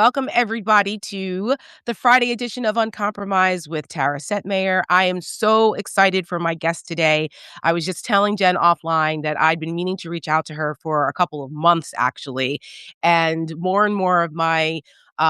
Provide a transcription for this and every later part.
Welcome everybody to the Friday edition of Uncompromised with Tara Setmayer. I am so excited for my guest today. I was just telling Jen offline that I'd been meaning to reach out to her for a couple of months, actually. And more of my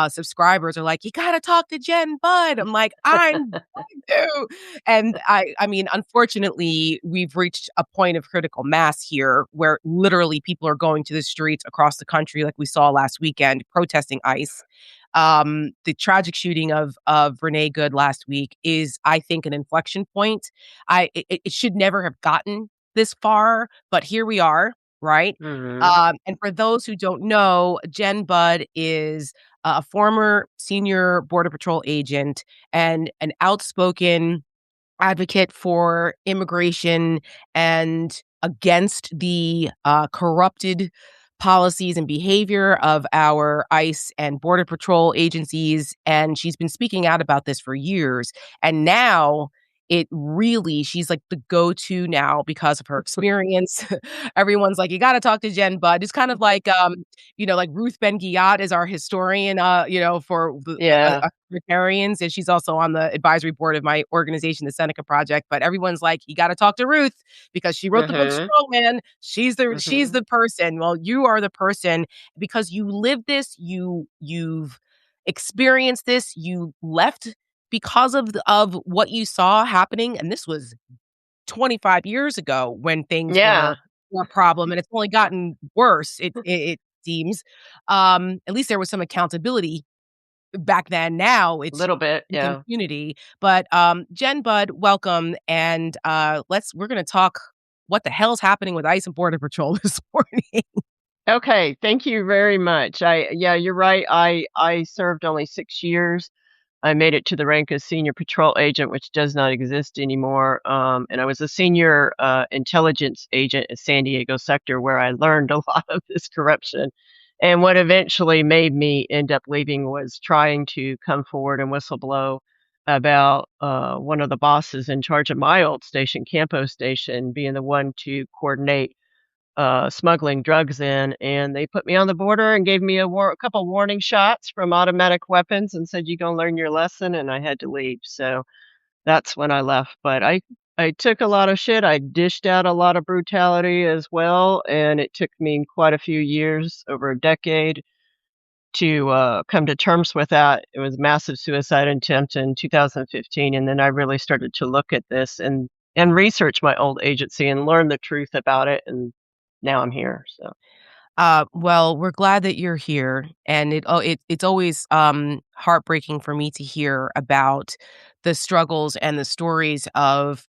subscribers are like, you got to talk to Jenn Budd. I'm like, I'm going to. And I mean, unfortunately, we've reached a point of critical mass here where literally people are going to the streets across the country, like we saw last weekend, protesting ICE. The tragic shooting of Renee Good last week is, I think, an inflection point. It should never have gotten this far, but here we are, right? Mhm. And for those who don't know, Jenn Budd is a former senior Border Patrol agent and an outspoken advocate for immigration and against the corrupted policies and behavior of our ICE and Border Patrol agencies. And she's been speaking out about this for years. And now she's like the go-to now because of her experience. Everyone's like, you got to talk to Jenn Budd. It's kind of like, like Ruth Ben-Ghiat is our historian, for the Yeah. libertarians, and she's also on the advisory board of my organization, the Seneca Project. But everyone's like, you got to talk to Ruth because she wrote the book Mhm. Strongman. She's Mhm. the person. Well, you are the person because you lived this. You've experienced this. You left because of what you saw happening, and this was 25 years ago when things Yeah. were a problem, and it's only gotten worse. It seems. At least there was some accountability back then. Now A it's little bit, yeah. impunity. But Jenn Budd, welcome, and we're gonna talk what the hell's happening with ICE and Border Patrol this morning. Okay, thank you very much. Yeah, you're right. I served only 6 years. I made it to the rank as senior patrol agent, which does not exist anymore. And I was a senior intelligence agent at San Diego sector where I learned a lot of this corruption. And what eventually made me end up leaving was trying to come forward and whistleblow about one of the bosses in charge of my old station, Campo Station, being the one to coordinate smuggling drugs in, and they put me on the border and gave me a couple warning shots from automatic weapons and said, "You gonna learn your lesson," and I had to leave. So that's when I left. But I took a lot of shit. I dished out a lot of brutality as well, and it took me quite a few years, over a decade, to come to terms with that. It was a massive suicide attempt in 2015, and then I really started to look at this and research my old agency and learn the truth about it, and now I'm here. So. Well, we're glad that you're here, and it's always heartbreaking for me to hear about the struggles and the stories of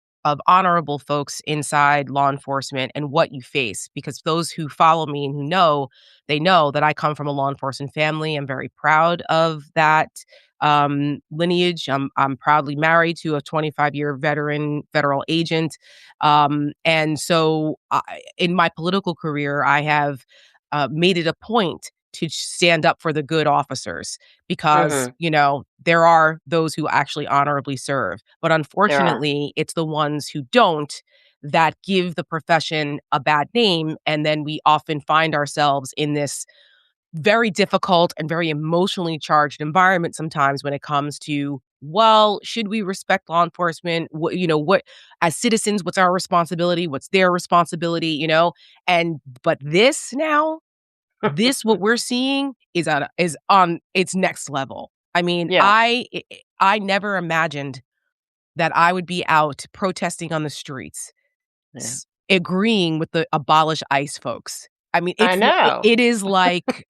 honorable folks inside law enforcement and what you face. Because those who follow me and who know, they know that I come from a law enforcement family. I'm very proud of that lineage. I'm proudly married to a 25-year veteran federal agent, and so in my political career, I have made it a point to stand up for the good officers because, Mhm. there are those who actually honorably serve. But There are. unfortunately, it's the ones who don't that give the profession a bad name. And then we often find ourselves in this very difficult and very emotionally charged environment sometimes when it comes to, well, should we respect law enforcement? What as citizens, what's our responsibility? What's their responsibility? But this now, this what we're seeing is on its next level. I mean, Yeah. I never imagined that I would be out protesting on the streets, Yeah. agreeing with the abolish ICE folks. I mean, I know. it is like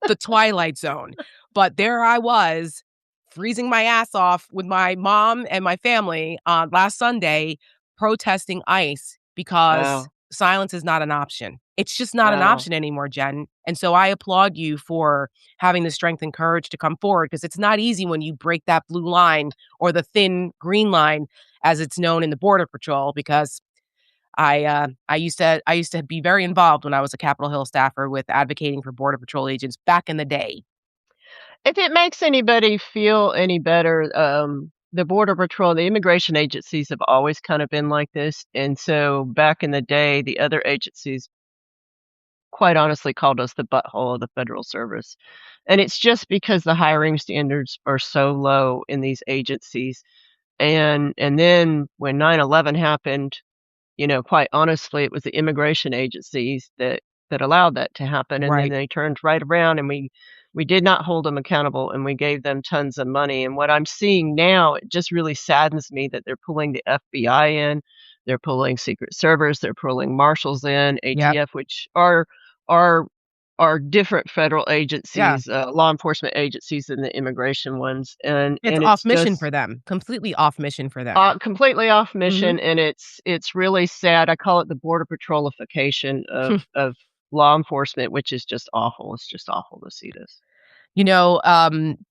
the Twilight Zone. But there I was, freezing my ass off with my mom and my family on last Sunday, protesting ICE because Wow. silence is not an option. It's just not an Wow. option anymore, Jen. And so I applaud you for having the strength and courage to come forward because it's not easy when you break that blue line or the thin green line, as it's known in the Border Patrol, because I used to be very involved when I was a Capitol Hill staffer with advocating for Border Patrol agents back in the day. If it makes anybody feel any better, the Border Patrol, the immigration agencies have always kind of been like this. And so back in the day, the other agencies quite honestly called us the butthole of the federal service. And it's just because the hiring standards are so low in these agencies. And then when 9/11 happened, quite honestly, it was the immigration agencies that allowed that to happen, and then Right. they turned right around, and we did not hold them accountable, and we gave them tons of money. And what I'm seeing now, it just really saddens me that they're pulling the FBI in, they're pulling Secret Service, they're pulling marshals in, Yep. ATF, which are are different federal Yeah. agencies, law enforcement agencies than the immigration ones, It's and off it's mission just for them, completely off mission for them. completely off Mhm. mission, and it's really sad. I call it the border patrolification of law enforcement, which is just awful. It's just awful to see this.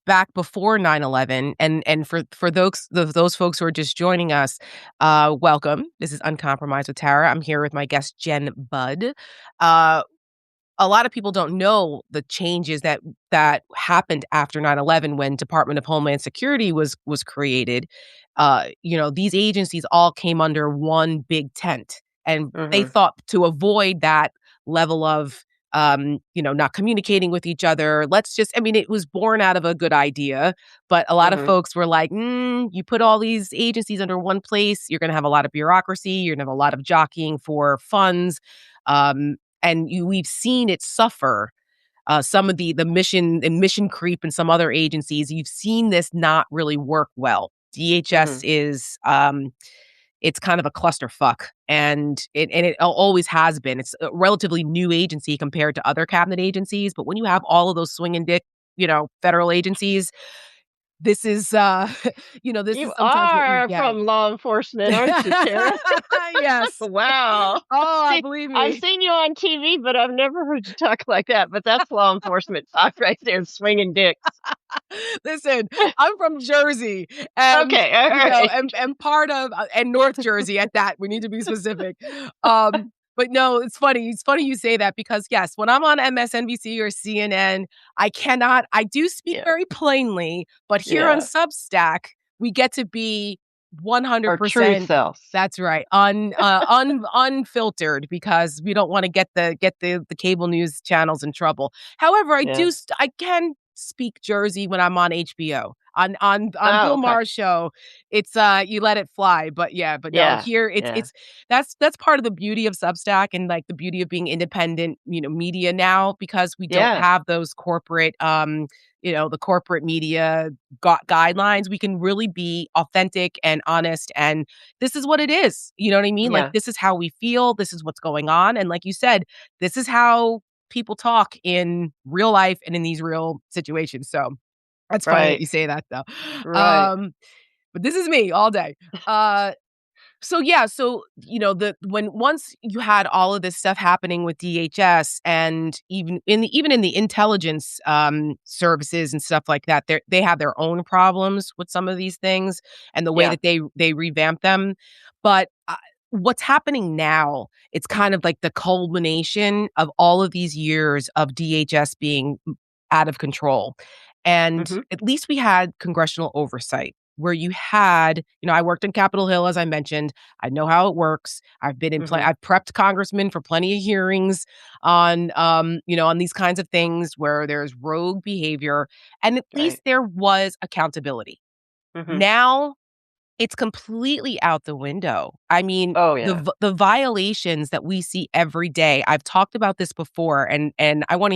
Back before 9/11, and for those folks who are just joining us, welcome. This is Uncompromised with Tara. I'm here with my guest, Jenn Budd. Uh a lot of people don't know the changes that happened after 9/11 when Department of Homeland Security was created. These agencies all came under one big tent, and they Mhm, thought to avoid that level of, not communicating with each other, it was born out of a good idea, but a lot of mhm, folks were like, you put all these agencies under one place, you're gonna have a lot of bureaucracy, you're gonna have a lot of jockeying for funds, um, we've seen it suffer, some of the mission creep in some other agencies. You've seen this not really work well. DHS mhm, is, it's kind of a clusterfuck, and it always has been. It's a relatively new agency compared to other cabinet agencies, but when you have all of those swinging dick, federal agencies, this is, this You is sometimes what you are get. from law enforcement, aren't you, Tara? Yes. Wow. Oh, See, believe I've me. seen you on TV, but I've never heard you talk like that, but that's law enforcement talk right there, swinging dicks. Listen, I'm from Jersey and, Okay, alright. and part of and North Jersey at that, we need to be specific. But no, it's funny you say that because, yes, when I'm on MSNBC or CNN, I do speak Yeah, very plainly, but here on yeah. Substack, we get to be Our true 100%. selves. That's right, unfiltered because we don't wanna get the cable news channels in trouble. However, Yeah. I can speak Jersey when I'm on HBO. On Oh, Bill okay. Maher's show, it's, you let it fly, but yeah, but no, Yeah, here yeah, that's part of the beauty of Substack and, like, the beauty of being independent, media now because we don't yeah, have those corporate, the corporate media guidelines. We can really be authentic and honest, and this is what it is, you know what I mean? Like, yeah, this is how we feel, this is what's going on, and like you said, this is how people talk in real life and in these real situations, so that's funny that right, you say that though. right. Um, but this is me all day. Uh, so yeah, so the when once you had all of this stuff happening with DHS and even in the intelligence services and stuff like that, they have their own problems with some of these things and the way Yeah, that they revamp them. But what's happening now, it's kind of like the culmination of all of these years of DHS being out of control. And mhm, at least we had congressional oversight where you had, I worked in Capitol Hill, as I mentioned. I know how it works. mhm, I've prepped congressmen for plenty of hearings on these kinds of things where there's rogue behavior. And at right, least there was accountability. mhm. Now it's completely out the window. I mean, Oh, yeah. the violations that we see every day. I've talked about this before, and I want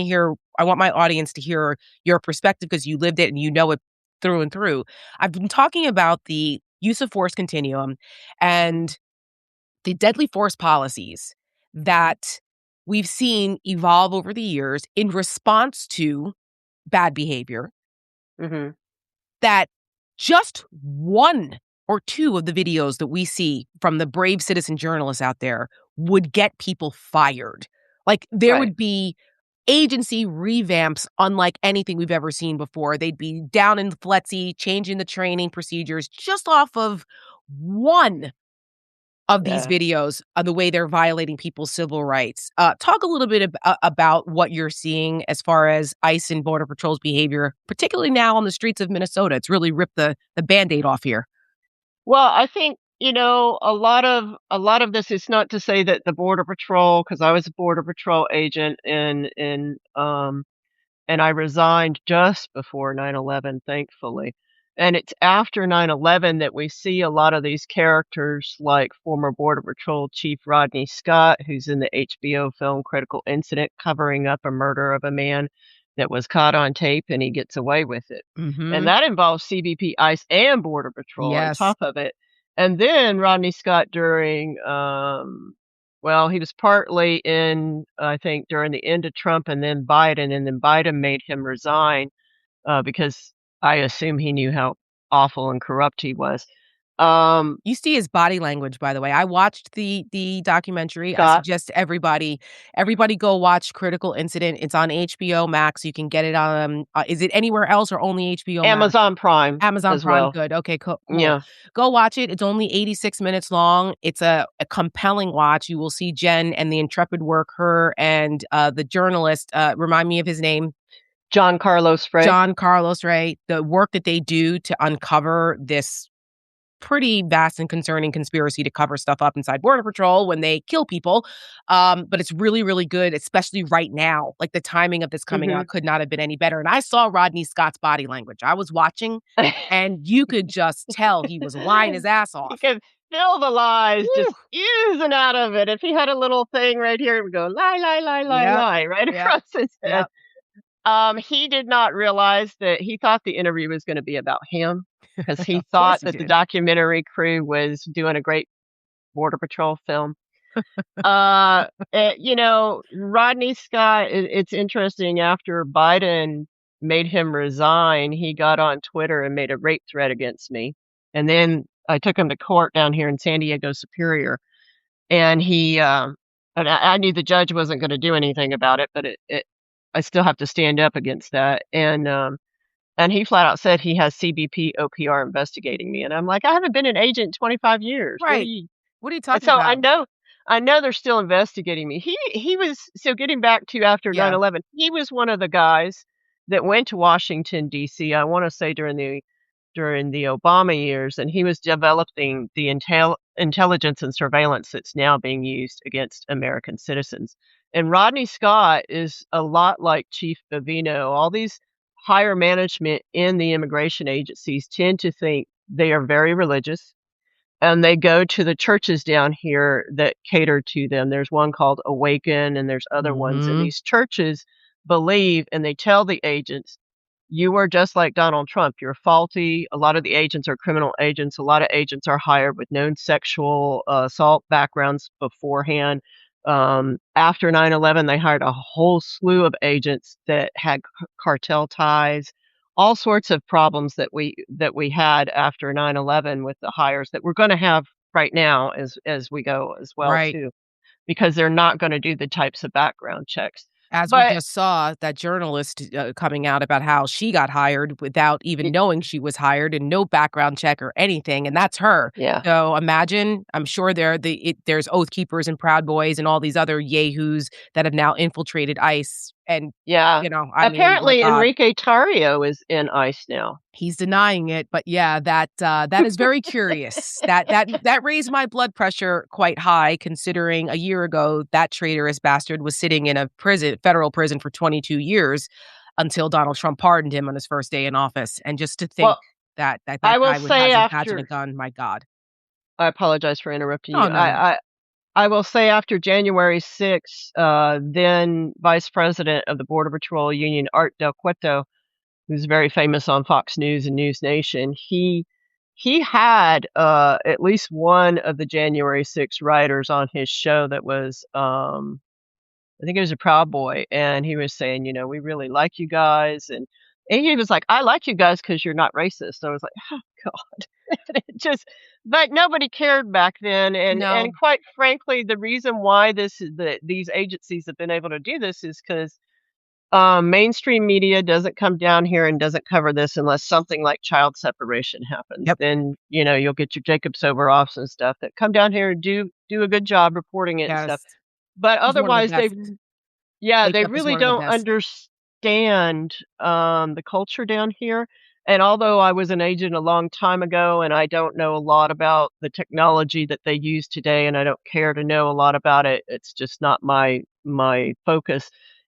my audience to hear your perspective because you lived it and you know it through and through. I've been talking about the use of force continuum and the deadly force policies that we've seen evolve over the years in response to bad behavior Mhm, that just one or two of the videos that we see from the brave citizen journalists out there would get people fired. Like, there right, would be agency revamps unlike anything we've ever seen before. They'd be down in FLETC, changing the training procedures just off of one of these yeah. videos of the way they're violating people's civil rights. Talk a little bit about what you're seeing as far as ICE and Border Patrol's behavior, particularly now on the streets of Minnesota. It's really ripped the Band-Aid off here. Well, I think a lot of this is not to say that the border patrol, because I was a border patrol agent and I resigned just before 9/11, thankfully. And it's after 9/11 that we see a lot of these characters like former Border Patrol Chief Rodney Scott, who's in the HBO film Critical Incident, covering up a murder of a man that was caught on tape and he gets away with it. And Mhm. that involves CBP, ICE, and Border Patrol on Yes. top of it. And then Rodney Scott during well, he was partly in, I think, during the end of Trump and then Biden made him resign, because I assume he knew how awful and corrupt he was. Um, You see his body language, by the way. I watched the documentary. I Scott, suggest everybody go watch Critical Incident. It's on HBO Max. You can get it on, is it anywhere else or only HBO Max? Amazon Prime Amazon as Prime, well. good. Okay, cool. Yeah. Go watch it. It's only 86 minutes long. It's a compelling watch. You will see Jen and the intrepid work her and, the journalist, remind me of his name? John Carlos Frey. John Carlos, right? The work that they do to uncover this pretty vast and concerning conspiracy to cover stuff up inside Border Patrol when they kill people. But it's really, really good, especially right now. Like the timing of this coming out Mhm. could not have been any better. And I saw Rodney Scott's body language. I was watching and you could just tell he was lying his ass You off. can feel the lies Woo! just oozing out of it. If he had a little thing right here, it would go lie, lie, lie, lie, Yep. lie right Yep. across his head. Yep. He did not realize that he thought the interview was gonna be about him, because he Of course thought he that the did. documentary crew was doing a great Border Patrol film. Rodney Scott, it's interesting, after Biden made him resign, he got on Twitter and made a rape threat against me, and then I took him to court down here in San Diego Superior, and I knew the judge wasn't gonna do anything about it, but it I still have to stand up against that, and he flat out said he has CBP OPR investigating me, and I'm like, "I haven't been an agent in 25 years. What are Right. you?" What are you And talking so about? I know they're still investigating me. He was, so getting back to after Yeah. 9/11, he was one of the guys that went to Washington, DC, I wanna say during the Obama years, and he was developing the intelligence and surveillance that's now being used against American citizens. And Rodney Scott is a lot like Chief Bavino. All these higher management in the immigration agencies tend to think they are very religious, and they go to the churches down here that cater to them. There's one called Awaken, and there's other ones, and Mhm. these churches believe, and they tell the agents, "You are just like Donald Trump. You're faulty." A lot of the agents are criminal agents. A lot of agents are hired with known sexual assault backgrounds beforehand. After 9/11, they hired a whole slew of agents that had cartel ties, all sorts of problems that we had after 9/11 with the hires that we're gonna have right now as we go as well Right. too, because they're not gonna do the types of background checks. As we But just saw that journalist, coming out about how she got hired without even y knowing she was hired and no background check or anything, and that's her. yeah, So imagine, I'm sure there's Oath Keepers and Proud Boys and all these other yahoos that have now infiltrated ICE and, yeah. I mean, my Apparently, god. Enrique Tarrio is in ICE now. He's denying it, but yeah, that is very curious. That raised my blood pressure quite high considering a year ago, that traitorous bastard was sitting in a federal prison for 22 years until Donald Trump pardoned him on his first day in office, and just to think Well, that I will guy would say has a badge and a after gun, my god. I apologize for interrupting Oh, you. no, no. I will say after January 6th, then Vice President of the Border Patrol Union, Art Del Cueto, who's very famous on Fox News and News Nation, he had, at least one of the January 6th writers on his show that was, I think he was a Proud Boy, and he was saying, "We really like you guys," and he was like, "I like you guys because 'cause you're not racist." I was like, "Oh god." It just, but nobody cared back then, and No. quite frankly, the reason why these agencies have been able to do this is 'cause mainstream media doesn't come down here and doesn't cover this unless something like child separation happens. Yep. Then, you'll get your Jacob Soboroffs and stuff that come down here and do a good job reporting it and stuff. Yes. But He's one of the otherwise, best. yeah, they Jacob is really one of the don't best. understand, the culture down here, And although I was an agent a long time ago and I don't know a lot about the technology that they use today and I don't care to know a lot about it, it's just not my focus,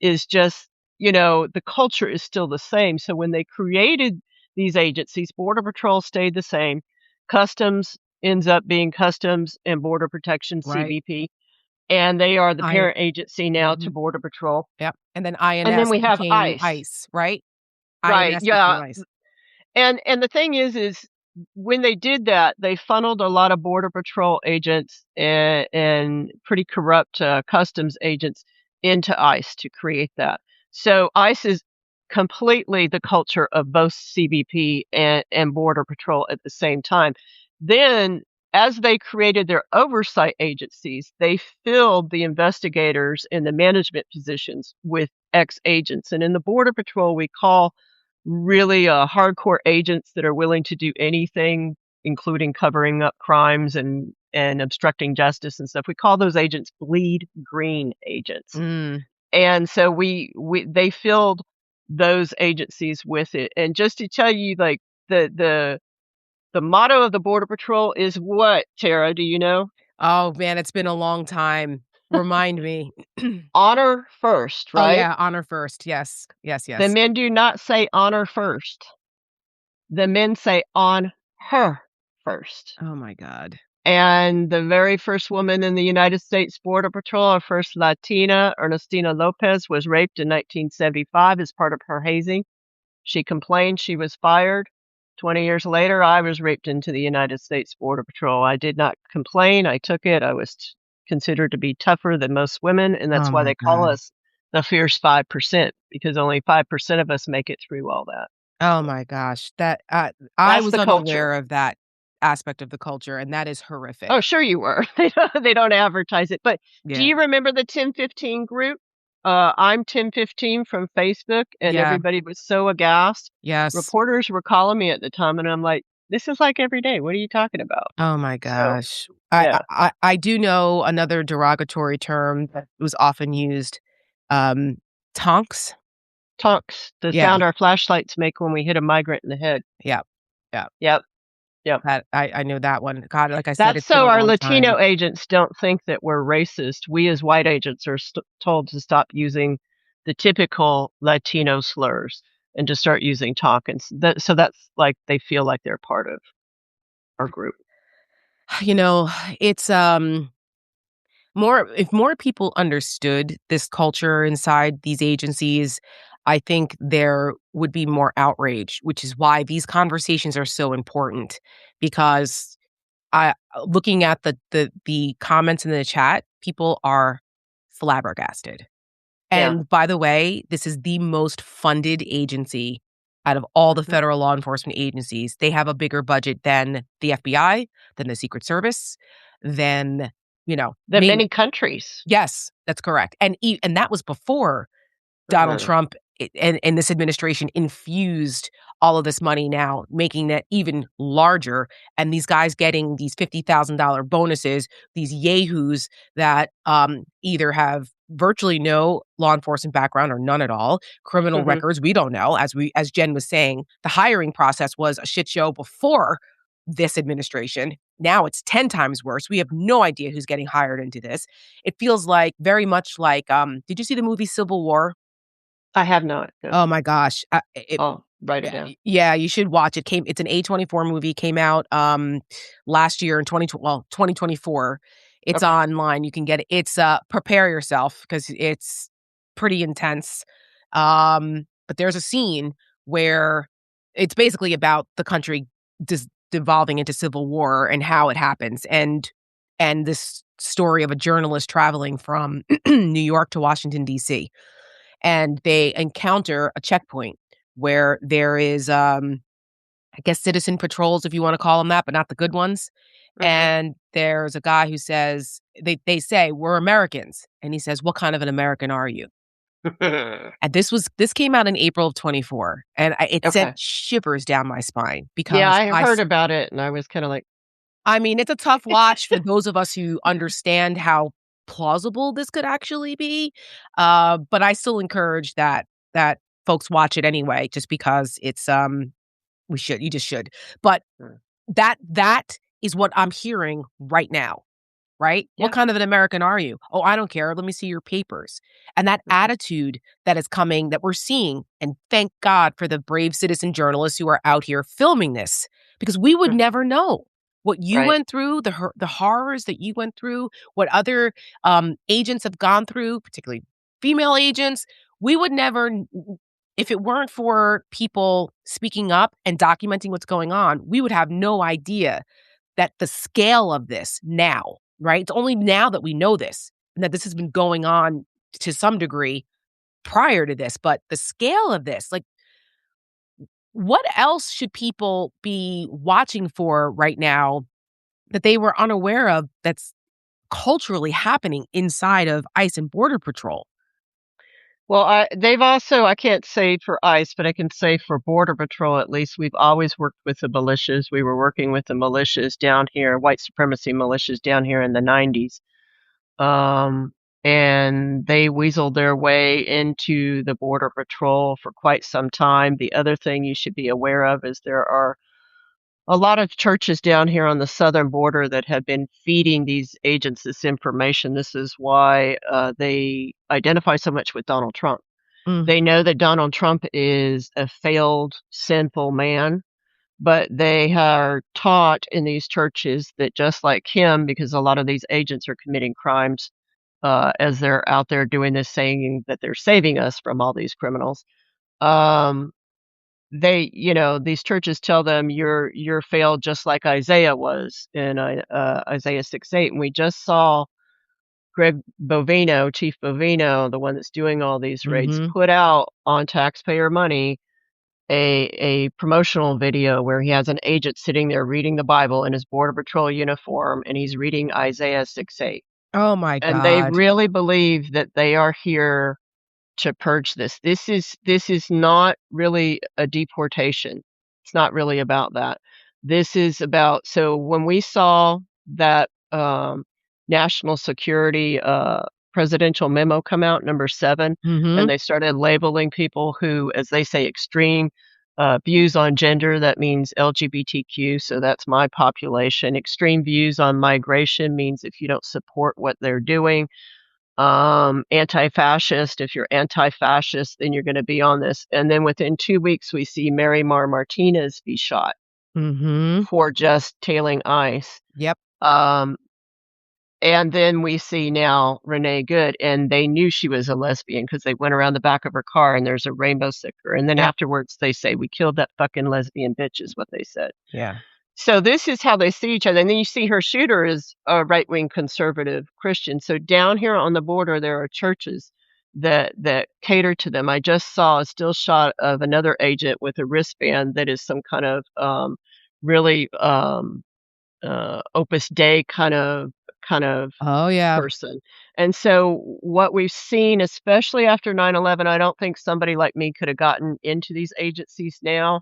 is just, the culture is still the same. So when they created these agencies, Border Patrol stayed the same. Customs ends up being Customs and Border Protection, Right. CBP, and they are the I parent agency now to Mhm. Border Patrol. Yep, and then And then INS we have became ICE. ICE, right? Right, INS became yeah. ICE. And the thing is when they did that, they funneled a lot of border patrol agents and pretty corrupt, customs agents into ICE to create that. So ICE is completely the culture of both CBP and border patrol at the same time. Then, as they created their oversight agencies, they filled the investigators and the management positions with ex-agents, and in the border patrol, we call really, hardcore agents that are willing to do anything, including covering up crimes and obstructing justice and stuff. We call those agents bleed green agents. Mm. And so we they filled those agencies with it. And just to tell you, like, the motto of the Border Patrol is what, Tara, do you know? Oh, man, it's been a long time. Remind me. Honor first, Oh, right? yeah, honor first. Yes. Yes, The yes. men do not say honor first. The men say on her first. Oh my god. And the very first woman in the United States Border Patrol, our first Latina, Ernestina Lopez, was raped in 1975 as part of her hazing. She complained, she was fired. 20 years later, I was raped into the United States Border Patrol. I did not complain. I took it. I was considered to be tougher than most women, and Oh that's why my they call god. us the fierce 5%, because only 5% of us make it through all that. Oh So my gosh. That, I that's was the culture. unaware of that aspect of the culture, and that is horrific. Oh, sure you were. They don't advertise it, but do Yeah. you remember the 1015 group? I'm 1015 from Facebook, and Yeah. everybody was so aghast. Yes. Reporters were calling me at the time, and I'm like, "This is like every day. What are you talking about?" Oh my So, gosh. yeah. I do know another derogatory term that was often used, um, tonks? Tonks, the Yeah. sound our flashlights make when we hit a migrant in the head. Yeah. Yeah. Yep, yep. That I know that one. God, like I said, That's it's been so a our long time. Latino agents don't think that we're racist. We as white agents are told to stop using the typical Latino slurs and to start using talk. And so that's like they feel like they're part of our group. You know, it's, more if more people understood this culture inside these agencies, I think there would be more outrage, which is why these conversations are so important because looking at the comments in the chat, people are flabbergasted. Yeah. And by the way, this is the most funded agency out of all the Mhm. federal law enforcement agencies. They have a bigger budget than the FBI, than the Secret Service, than, The name. many countries. Yes, that's correct. And that was before Donald Mhm. Trump and this administration infused all of this money now, making that even larger, and these guys getting these $50,000 bonuses, these yahoos that, either have virtually no law enforcement background or none at all, criminal Mhm. records, we don't know. As Jen was saying, the hiring process was a shit show before this administration. Now it's 10 times worse. We have no idea who's getting hired into this. It feels like very much like, did you see the movie Civil War? I have not. No. Oh my gosh, I'll write it yeah, down. yeah, you should watch it. It's an A24 movie, came out, last year in 2024. It's Okay. online, you can get it. It's, prepare yourself because it's pretty intense. But there's a scene where it's basically about the country devolving into civil war and how it happens, and this story of a journalist traveling from New York to Washington, DC, and they encounter a checkpoint where there is, I guess, citizen patrols, if you wanna call them that, but not the good ones, Mhm. and there's a guy who says they say, "We're Americans," and he says, "What kind of an American are you?" And this came out in April of '24, and it Okay. sent shivers down my spine Yeah, because I heard about it, and I was kinda like, I mean, it's a tough watch for those of us who understand how plausible this could actually be, but I still encourage that folks watch it anyway just because it's, We should. You just should. But Mm. that is what I'm hearing right now. Right? What Yeah. kind of an American are you? "Oh, I don't care. Let me see your papers." And that Mhm. attitude that is coming that we're seeing, and thank God for the brave citizen journalists who are out here filming this, because we would Mhm. never know what you Right. went through, the horrors that you went through, what other, agents have gone through, particularly female agents. We would never if it weren't for people speaking up and documenting what's going on, we would have no idea that the scale of this now, right? It's only now that we know this and that this has been going on to some degree prior to this, but the scale of this, like, what else should people be watching for right now that they were unaware of that's culturally happening inside of ICE and Border Patrol? Well, they've also I can't say for ICE, but I can say for Border Patrol, at least, we've always worked with the militias. We were working with the militias down here, white supremacy militias down here in the '90s. Um, and they weaseled their way into the Border Patrol for quite some time. The other thing you should be aware of is there are a lot of churches down here on the southern border that have been feeding these agents this information. This is why they identify so much with Donald Trump. Mm, They know that Donald Trump is a failed, sinful man, but they are taught in these churches that just like him, because a lot of these agents are committing crimes as they're out there doing this, saying that they're saving us from all these criminals. Um, these churches tell them you're failed just like Isaiah was in Isaiah 6:8, and we just saw Greg Bovino, Chief Bovino, the one that's doing all these raids, mhm. put out on taxpayer money a promotional video where he has an agent sitting there reading the Bible in his Border Patrol uniform, and he's reading Isaiah 6:8. Oh my And they god. really believe that they are here to purge this. This is not really a deportation. It's not really about that. This is about so when we saw that national security presidential memo come out, number 7, and Mhm. they started labeling people who, as they say, extreme views on gender, that means LGBTQ, so that's my population. Extreme views on migration means if you don't support what they're doing, anti-fascist. If you're anti-fascist, then you're going to be on this. And then within 2 weeks, we see Mary Mar Martinez be shot Mhm. for just tailing ICE. Yep. Um, and then we see now Renee Good, and they knew she was a lesbian because they went around the back of her car and there's a rainbow sticker. And then Yep. afterwards, they say, "We killed that fucking lesbian bitch," is what they said. Yeah. So this is how they see each other, and then you see her shooter is a right-wing conservative Christian. So down here on the border, there are churches that cater to them. I just saw a still shot of another agent with a wristband that is some kind of really Opus Dei kind of Oh, yeah. person. And so what we've seen, especially after 9/11, I don't think somebody like me could have gotten into these agencies now.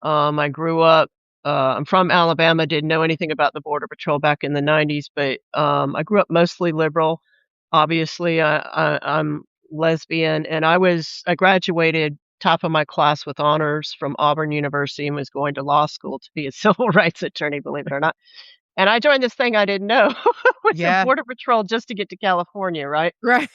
I grew up, I'm from Alabama, didn't know anything about the Border Patrol back in the '90s, but I grew up mostly liberal. Obviously, I'm lesbian, and I graduated top of my class with honors from Auburn University and was going to law school to be a civil rights attorney, believe it or not. And I joined this thing I didn't know was the Yeah. Border Patrol just to get to California, right? Right.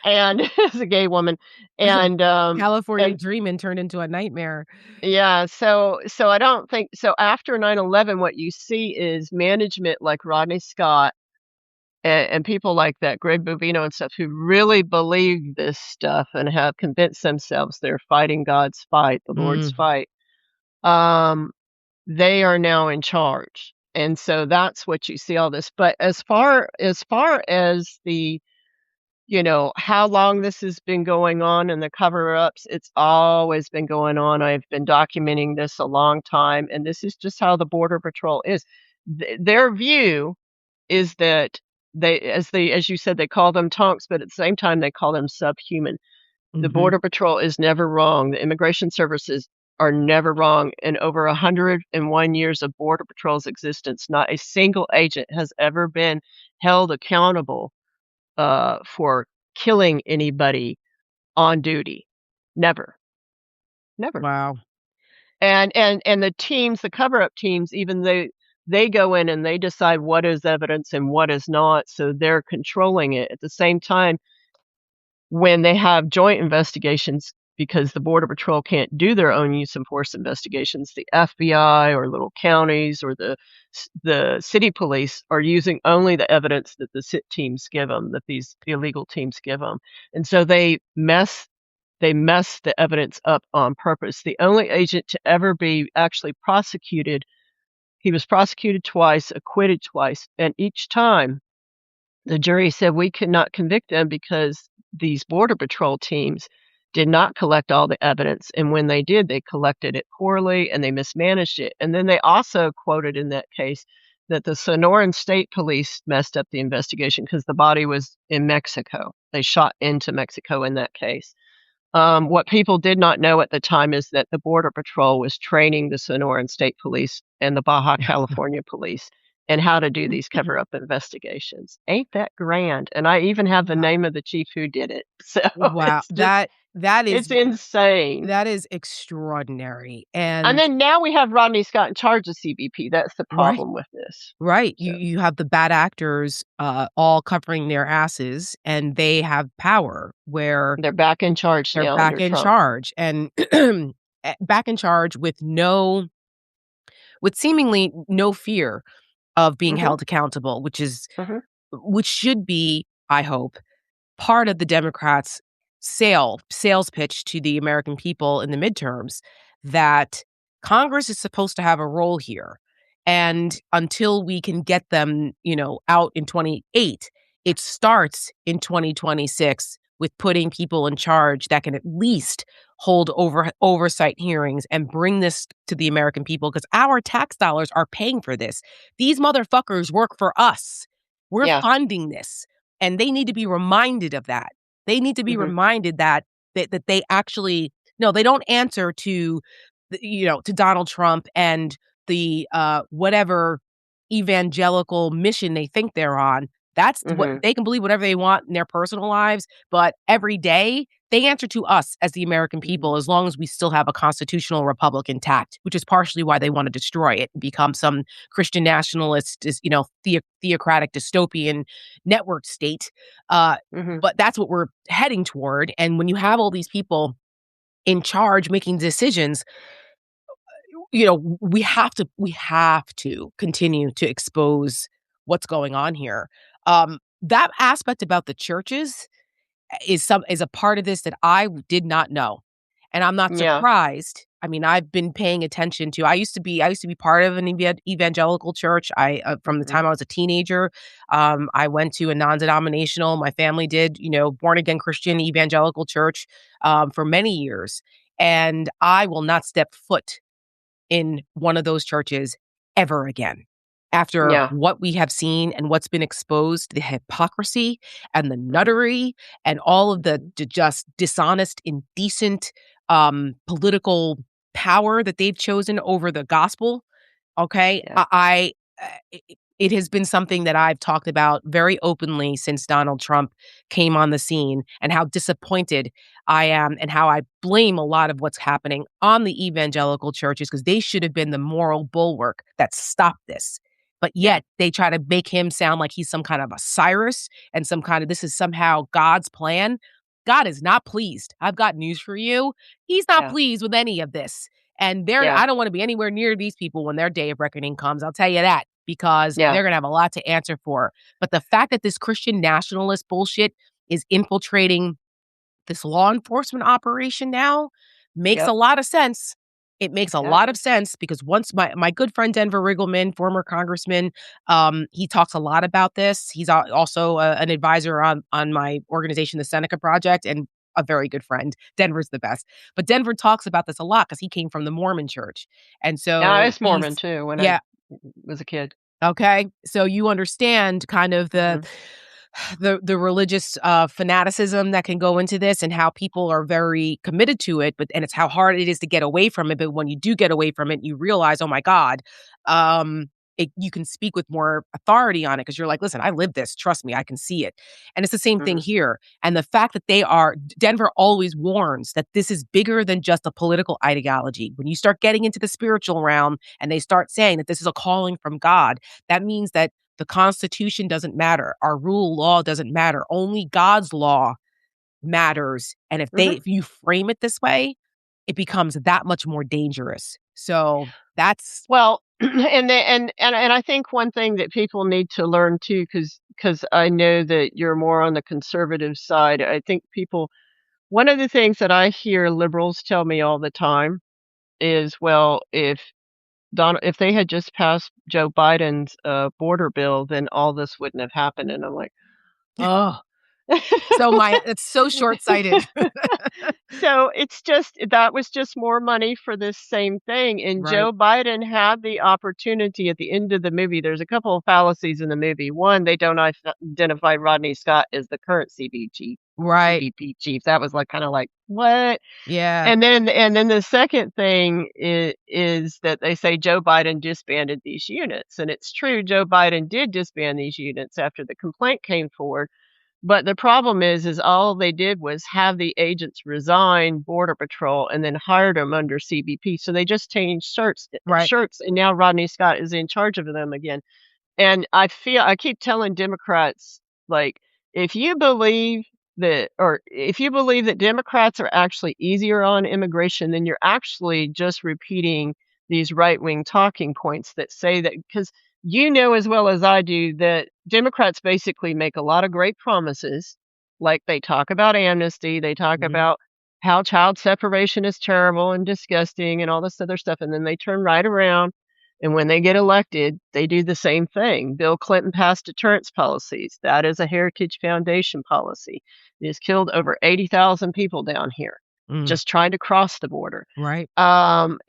And as a gay woman, and, California and dreaming turned into a nightmare. yeah, so I don't think so after 9/11, what you see is management like Rodney Scott and people like that, Greg Bovino and stuff, who really believe this stuff and have convinced themselves they're fighting God's fight, the Lord's Mm, fight. Um, they are now in charge. And so that's what you see all this. But as far as the how long this has been going on and the cover-ups, it's always been going on. I've been documenting this a long time, and this is just how the Border Patrol is. Their view is that as you said, they call them tonks, but at the same time, they call them subhuman. The mhm. Border Patrol is never wrong. The immigration services are never wrong. In over 101 years of Border Patrol's existence, not a single agent has ever been held accountable for killing anybody on duty. Never. Never. Wow. And the teams, the cover-up teams, even they go in and they decide what is evidence and what is not, so they're controlling it. At the same time, when they have joint investigations, because the Border Patrol can't do their own use of force investigations, the FBI or little counties or the city police are using only the evidence that the sit teams give them, that these illegal teams give them, and so they mess the evidence up on purpose. The only agent to ever be actually prosecuted, he was prosecuted twice, acquitted twice, and each time the jury said we could not convict them because these Border Patrol teams did not collect all the evidence, and when they did, they collected it poorly and they mismanaged it. And then they also quoted in that case that the Sonoran State Police messed up the investigation because the body was in Mexico. They shot into Mexico in that case. What people did not know at the time is that the Border Patrol was training the Sonoran State Police and the Baja California Police and how to do these cover-up investigations. Ain't that grand? And I even have the Wow. name of the chief who did it. So Wow, that is it's insane. that is extraordinary, And and then now we have Rodney Scott in charge of CBP. That's the right, problem with this. right, So you have the bad actors, all covering their asses, and they have power where they're back in charge they're now back under in Trump. charge, and back in charge with seemingly no fear of being Mhm, held accountable, mhm, which should be, I hope, part of the Democrats' sales pitch to the American people in the midterms, that Congress is supposed to have a role here. And until we can get them, out in 28, it starts in 2026 with putting people in charge that can at least hold oversight hearings and bring this to the American people, because our tax dollars are paying for this. These motherfuckers work for us. We're yeah, funding this, and they need to be reminded of that. They need to be mhm, reminded that they actually, no, they don't answer to to Donald Trump and the whatever evangelical mission they think they're on. That's what mhm, they can believe whatever they want in their personal lives, but every day they answer to us as the American mhm, people, as long as we still have a constitutional republic intact, which is partially why they want to destroy it and become some Christian nationalist, theocratic dystopian network state. Uh, mhm, but that's what we're heading toward. And when you have all these people in charge making decisions, we have to continue to expose what's going on here. That aspect about the churches is a part of this that I did not know, and I'm not yeah, surprised. I mean, I've been paying attention to. I used to be part of an evangelical church. From the mhm, time I was a teenager, I went to a non-denominational. My family did, born again Christian evangelical church, for many years, and I will not step foot in one of those churches ever again. After yeah, what we have seen and what's been exposed, the hypocrisy and the nuttery and all of the mhm, just dishonest, indecent, political power that they've chosen over the gospel. Okay, yeah, it has been something that I've talked about very openly since Donald Trump came on the scene, and how disappointed I am, and how I blame a lot of what's happening on the evangelical churches, because they should have been the moral bulwark that stopped this. But yeah, yet they try to make him sound like he's some kind of a Cyrus and some kind of, this is somehow God's plan. God is not pleased. I've got news for you. He's not yeah, pleased with any of this. And yeah, I don't want to be anywhere near these people when their day of reckoning comes. I'll tell you that, because yeah, they're going to have a lot to answer for. But the fact that this Christian nationalist bullshit is infiltrating this law enforcement operation now makes yep, a lot of sense. It makes a yep, lot of sense, because once my good friend Denver Riggleman, former congressman, he talks a lot about this. He's also an advisor on my organization, the Seneca Project, and a very good friend. Denver's the best, but Denver talks about this a lot because he came from the Mormon Church, and yeah, I so was Mormon he's, too when I yeah. was a kid. Okay, so you understand kind of the Mhm, the religious, fanaticism that can go into this, and how people are very committed to it, but and it's how hard it is to get away from it, but when you do get away from it, you realize, "Oh my god." you can speak with more authority on it because you're like, listen, I live this. Trust me, I can see it. And it's the same thing Mhm. here. And the fact that Denver always warns that this is bigger than just a political ideology. When you start getting into the spiritual realm and they start saying that this is a calling from God, that means that the Constitution doesn't matter. Our rule of law doesn't matter. Only God's law matters. And Mhm. if you frame it this way, it becomes that much more dangerous. So that's Well, and I think one thing that people need to learn too, because I know that you're more on the conservative side. I think people one of the things that I hear liberals tell me all the time is, well, if they had just passed Joe Biden's border bill, then all this wouldn't have happened. And I'm like, oh. it's so short-sighted. So it's just that was just more money for this same thing, and Right. Joe Biden had the opportunity at the end of the movie. There's a couple of fallacies in the movie. One, they don't identify Rodney Scott as the current Right. CBP chief. That was like kind of like what? Yeah. And then the second thing is that they say Joe Biden disbanded these units, and it's true. Joe Biden did disband these units after the complaint came forward. But the problem is all they did was have the agents resign Border Patrol and then hired them under CBP. So they just changed Right. shirts, and now Rodney Scott is in charge of them again. And I keep telling Democrats, like, if you believe if you believe that Democrats are actually easier on immigration, then you're actually just repeating these right-wing talking points that say that because you know as well as I do that Democrats basically make a lot of great promises. Like they talk about amnesty, they talk Mhm. about how child separation is terrible and disgusting and all this other stuff, and then they turn right around and when they get elected, they do the same thing. Bill Clinton passed deterrence policies. That is a Heritage Foundation policy. It has killed over 80,000 people down here Mm. just trying to cross the border. Right. And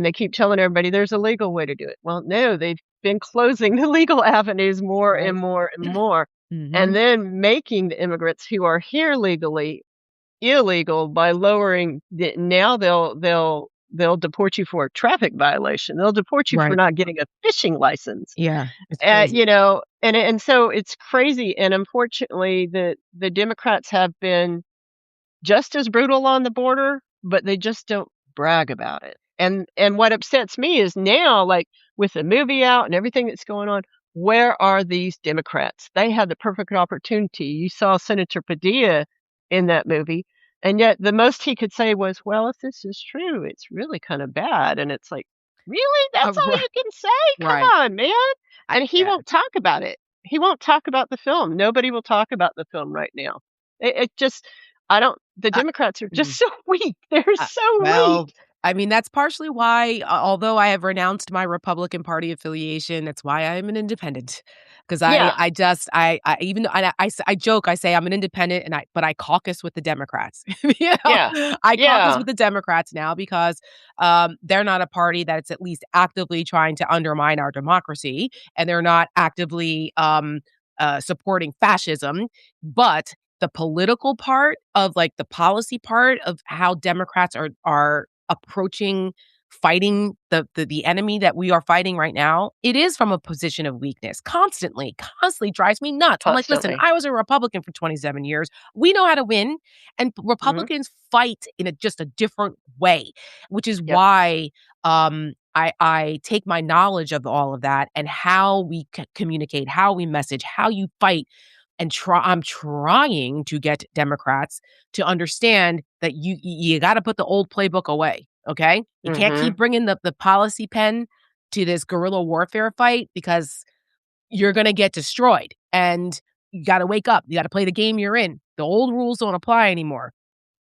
they keep telling everybody there's a legal way to do it. Well, no, they've been closing the legal avenues more and Right. more and more, and Mhm. then making the immigrants who are here legally illegal by lowering the now they'll deport you for a traffic violation. They'll deport you for Right. not getting a fishing license. Yeah. It's crazy. You know, and so it's crazy, and unfortunately, the Democrats have been just as brutal on the border, but they just don't brag about it. And what upsets me is now, like, with the movie out and everything that's going on, where are these Democrats? They had the perfect opportunity. You saw Senator Padilla in that movie, and yet the most he could say was, "Well, if this is true, it's really kinda bad." And it's like, "Really? That's all Ri you can say? Come right. on, man." I And he yeah. won't talk about it. He won't talk about the film. Nobody will talk about the film right now. It just I don't the I Democrats are just mm. so weak. They're so weak. Well, I mean, that's partially why, although I have renounced my Republican Party affiliation, that's why I'm an independent. Because Yeah, I even though I joke, I say I'm an independent, but I caucus with the Democrats. yeah, I caucus yeah. with the Democrats now because they're not a party that's at least actively trying to undermine our democracy, and they're not actively supporting fascism. But the political part of, like, the policy part of how Democrats are approaching fighting the enemy that we are fighting right now, it is from a position of weakness constantly drives me nuts. I'm like, "Listen, Constantly. I was a Republican for 27 years. We know how to win, and Mhm. Republicans fight in just a different way," which is Yep. why, I take my knowledge of all of that and how we communicate, how we message, how you fight and I'm trying to get Democrats to understand that you gotta put the old playbook away, okay? You can't keep Mhm. bringing the policy pen to this guerrilla warfare fight because you're gonna get destroyed, and you gotta wake up. You gotta play the game you're in. The old rules don't apply anymore.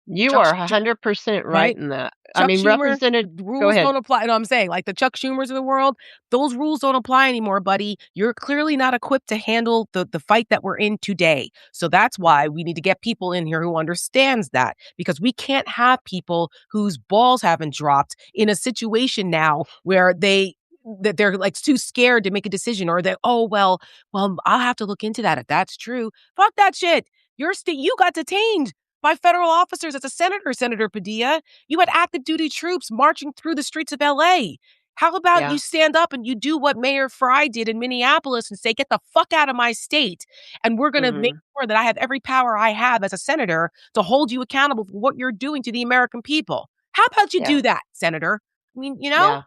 You Chuck are Sch Ch 100% right Right? in that. I Chuck mean, Schumer, represented go rules ahead. don't apply. No, I'm saying, like, the Chuck Schumers of the world, those rules don't apply anymore, buddy. You're clearly not equipped to handle the fight that we're in today. So that's why we need to get people in here who understands that, because we can't have people whose balls haven't dropped in a situation now where they're, like, too scared to make a decision, or they, "Oh, well, I'll have to look into that if that's true." Fuck that shit. You got detained by federal officers as a senator, Senator Padilla. You had active duty troops marching through the streets of LA. How about you Yeah. stand up and you do what Mayor Fry did in Minneapolis and say, "Get the fuck out of my state, and we're gonna make Mhm. sure that I have every power I have as a senator to hold you accountable for what you're doing to the American people." How about you Yeah. do that, Senator? I mean, Yeah.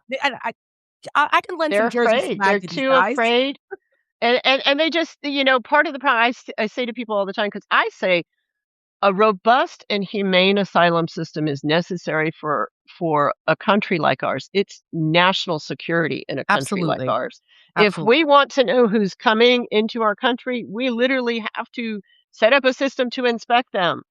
I can lend They're some Jersey afraid. They're swag to these too guys. afraid. And they just part of the problem I say to people all the time, because I say a robust and humane asylum system is necessary for a country like ours. It's national security in a country like Absolutely. ours. If Absolutely. we want to know who's coming into our country, we literally have to set up a system to inspect them.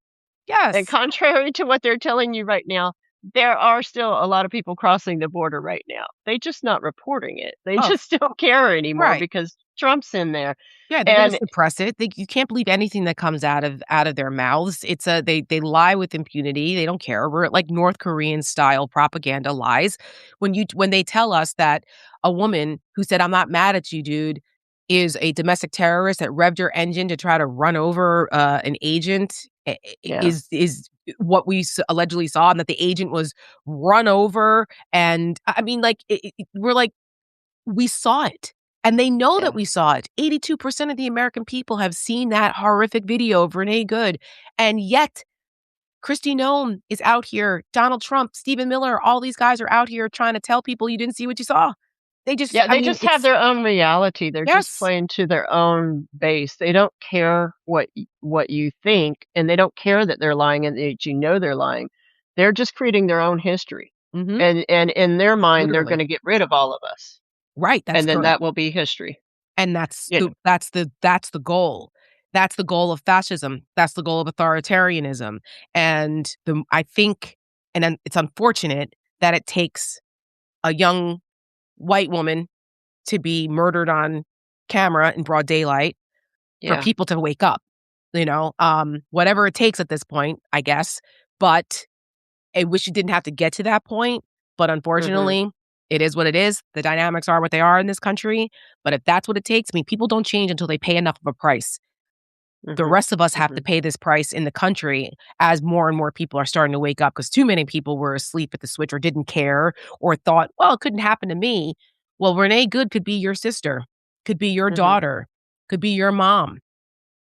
And Yes. contrary to what they're telling you right now, there are still a lot of people crossing the border right now. They just not reporting it. They Oh, just don't care anymore right. because Trump's in there. Yeah, they're gonna And suppress it. You can't believe anything that comes out of their mouths. It's a they lie with impunity. They don't care. We're like North Korean style propaganda lies. When they tell us that a woman who said, "I'm not mad at you, dude," is a domestic terrorist that revved her engine to try to run over an agent, yeah, is what we allegedly saw, and that the agent was run over. And I mean, like, we're like, we saw it, and they know that yeah, we saw it. 82% of the American people have seen that horrific video of Renee Good, and yet Kristi Noem is out here, Donald Trump, Stephen Miller, all these guys are out here trying to tell people you didn't see what you saw. They just yeah. I They mean, just have it's their own reality. They're just yes. playing to their own base. They don't care what you think, and they don't care that they're lying and that they're lying. They're just creating their own history, Mhm. and in their mind, they're going Literally. to get rid of all of us, Right, that's and then correct. that will be history. And You know. that's the goal. That's the goal of fascism. That's the goal of authoritarianism. And I think, and then it's unfortunate that it takes a young white woman to be murdered on camera in broad daylight for Yeah. people to wake up, whatever it takes at this point, I guess. But I wish it didn't have to get to that point, but Mhm. unfortunately, it is what it is. The dynamics are what they are in this country, but if that's what it takes, I mean, people don't change until they pay enough of a price. The Mhm. rest of us have to Mhm. pay this price in the country as more and more people are starting to wake up, because too many people were asleep at the switch or didn't care or thought, "Well, it couldn't happen to me." Well, Renee Good could be your sister, could be your Mhm. daughter, could be your mom.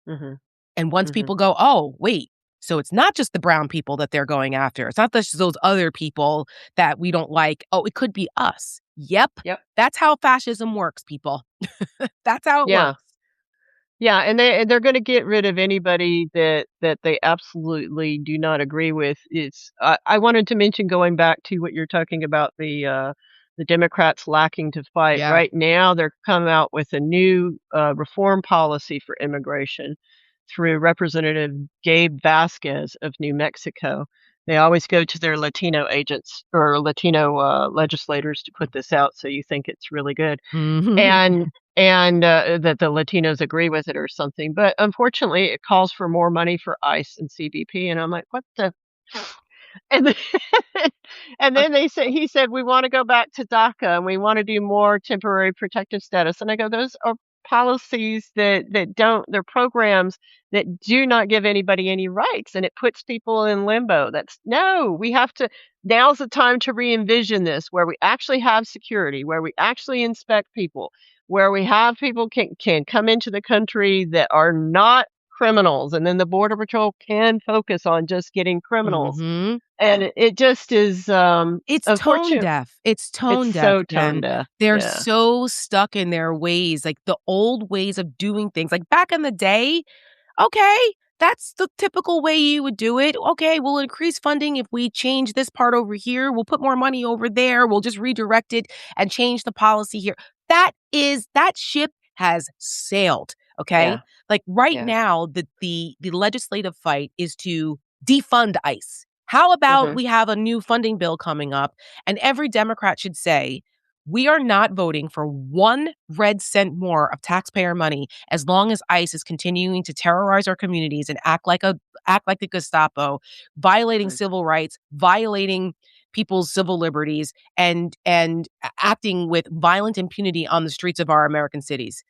Mhm. And once Mhm. people go, "Oh, wait, so it's not just the brown people that they're going after. It's not just those other people that we don't like. Oh, it could be us." Yep. Yep. That's how fascism works, people. That's how it Yeah. works. Yeah, and they're gonna get rid of anybody that they absolutely do not agree with. It's I wanted to mention, going back to what you're talking about, the Democrats lacking to fight. Yeah. Right now, they're coming out with a new reform policy for immigration through Representative Gabe Vasquez of New Mexico. They always go to their Latino agents or Latino legislators to put this out, so you think it's really good. Mhm. And that the Latinos agree with it or something, but unfortunately, it calls for more money for ICE and CBP, and I'm like, "What the?" And then and Uh, then he said, "We wanna go back to DACA, and we wanna do more temporary protective status," and I go, "Those are policies that don't, they're programs that do not give anybody any rights, and it puts people in limbo." That's no, we have to, now's the time to re-envision this, where we actually have security, where we actually inspect people, where we have people can come into the country that are not criminals, and then the border patrol can focus on just getting criminals. mhm. And it just is, It's tone unfortunate. deaf. It's It's tone deaf, so tone Jen. deaf. They're Yeah. so stuck in their ways, like the old ways of doing things. Like back in the day, okay, that's the typical way you would do it. Okay, we'll increase funding if we change this part over here. We'll put more money over there. We'll just redirect it and change the policy here. That ship has sailed, okay? Yeah. Like right Yeah. now, the legislative fight is to defund ICE. How about Mhm. we have a new funding bill coming up, and every Democrat should say, "We are not voting for 1 red cent more of taxpayer money as long as ICE is continuing to terrorize our communities and act like the Gestapo, violating Mm. civil rights, violating people's civil liberties, and acting with violent impunity on the streets of our American cities.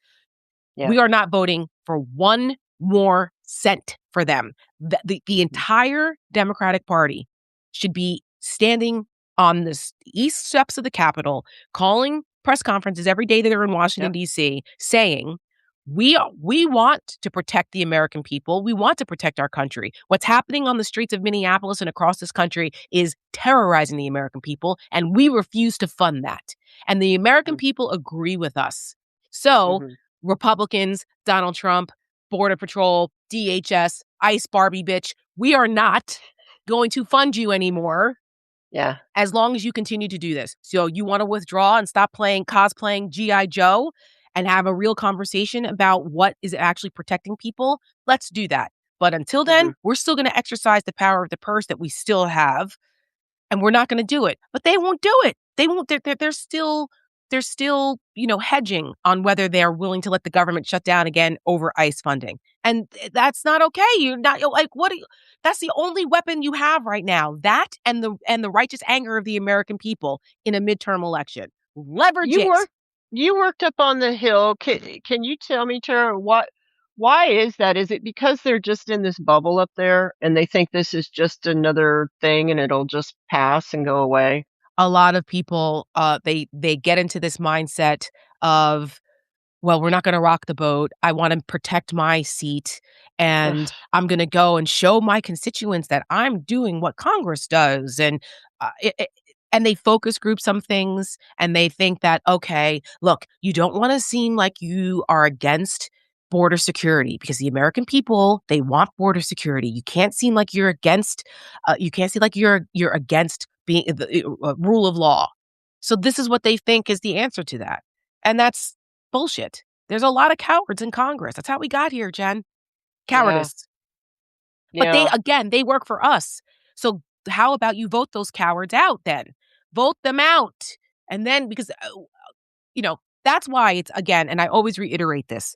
Yeah. We are not voting for 1 more cent for them." The Mm. entire Democratic Party should be standing on the east steps of the Capitol, calling press conferences every day that they're in Washington, Yep. D.C., saying, we want to protect the American people. We want to protect our country. What's happening on the streets of Minneapolis and across this country is terrorizing the American people, and we refuse to fund that. And the American Mm, people agree with us. So, mhm. Republicans, Donald Trump, Border Patrol, DHS, ICE Barbie bitch, we are not going to fund you anymore Yeah. as long as you continue to do this. So you want to withdraw and stop cosplaying G.I. Joe and have a real conversation about what is actually protecting people? Let's do that. But until then, Mhm. we're still going to exercise the power of the purse that we still have, and we're not going to do it. But they won't do it. They won't. They're still hedging on whether they're willing to let the government shut down again over ICE funding, and that's not okay. You're not like what? That's the only weapon you have right now. That and the righteous anger of the American people in a midterm election. Leverage You it. work you worked up on the Hill. Can you tell me, Tara, why is that? Is it because they're just in this bubble up there and they think this is just another thing and it'll just pass and go away? A lot of people, they get into this mindset of, well, we're not going to rock the boat. I want to protect my seat. And Ugh. I'm going to go and show my constituents that I'm doing what Congress does. And they focus group some things and they think that, okay, look, you don't want to seem like you are against border security because the American people, they want border security. You can't seem like you're against, you can't seem like you're against being the rule of law. So this is what they think is the answer to that. And that's bullshit. There's a lot of cowards in Congress. That's how we got here, Jen. Yeah. Cowardice. But Yeah. they work for us. So how about you vote those cowards out then? Vote them out. And then, because, that's why it's, again, and I always reiterate this,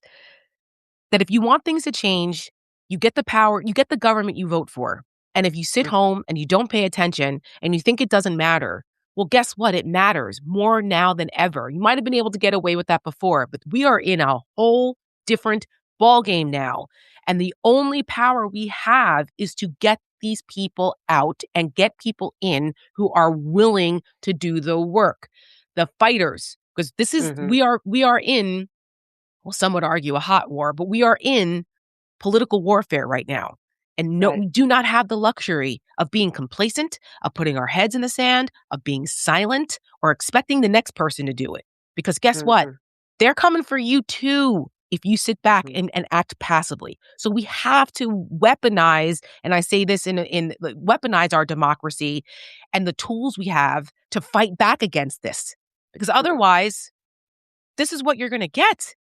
that if you want things to change, you get the power, you get the government you vote for. And if you sit Mhm. home and you don't pay attention and you think it doesn't matter, well, guess what? It matters more now than ever. You might have been able to get away with that before, but we are in a whole different ballgame now. And the only power we have is to get these people out and get people in who are willing to do the work. The fighters, because Mhm. we are in, well, some would argue a hot war, but we are in political warfare right now. And no, Right. we do not have the luxury of being complacent, of putting our heads in the sand, of being silent, or expecting the next person to do it. Because guess what? Mhm. They're coming for you too if you sit back Mhm. and act passively. So we have to weaponize, and I say this in like, weaponize our democracy and the tools we have to fight back against this. Because Mhm. otherwise, this is what you're going to get.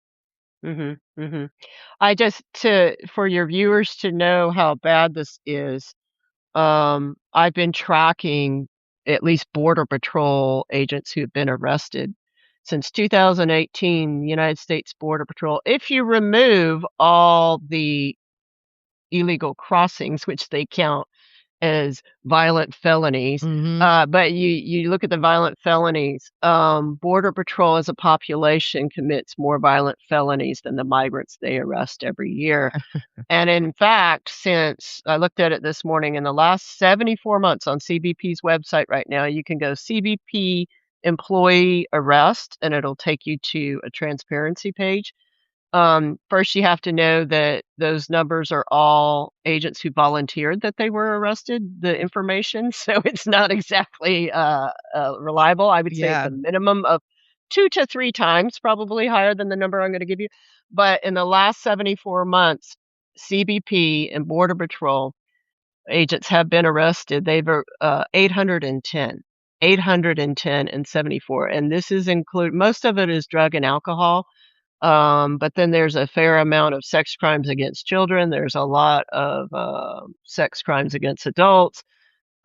Mhm. Mhm. I just to for your viewers to know how bad this is, I've been tracking at least Border Patrol agents who've been arrested since 2018, United States Border Patrol. If you remove all the illegal crossings, which they count as violent felonies, Mhm. but you look at the violent felonies, Border Patrol as a population commits more violent felonies than the migrants they arrest every year. And in fact, since I looked at it this morning, in the last 74 months on CBP's website right now, you can go CBP employee arrest and it'll take you to a transparency page. First, you have to know that those numbers are all agents who volunteered that they were arrested, the information. So it's not exactly reliable. I would say it's Yeah. a minimum of 2 to 3 times probably higher than the number I'm going to give you. But in the last 74 months, CBP and Border Patrol agents have been arrested. They've 810, 810 and 74. And this is include most of it is drug and alcohol, but then there's a fair amount of sex crimes against children. There's a lot of sex crimes against adults,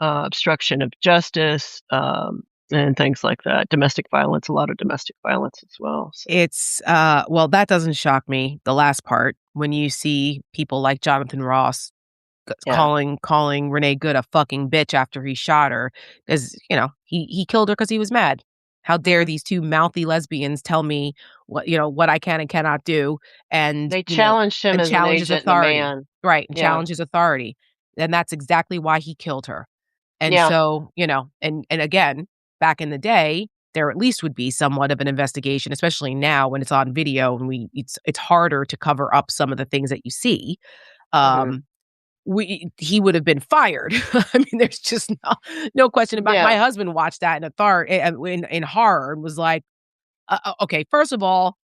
obstruction of justice, and things like that. Domestic violence, a lot of domestic violence as well. So, It's, well, that doesn't shock me, the last part, when you see people like Jonathan Ross yeah. calling Renee Good a fucking bitch after he shot her, 'cause, he killed her because he was mad. How dare Hmm. these 2 mouthy lesbians tell me what I can and cannot do, and, They challenged him and as an challenge his agent and a authority. man. Right, and Yeah. challenge his authority. And that's exactly why he killed her. And Yeah. so, and again, back in the day, there at least would be somewhat of an investigation, especially now when it's on video and it's harder to cover up some of the things that you see. Mhm. Um, he would have been fired. I mean, there's just no question about. My Yeah. husband watched that in horror and was like, okay, first of all,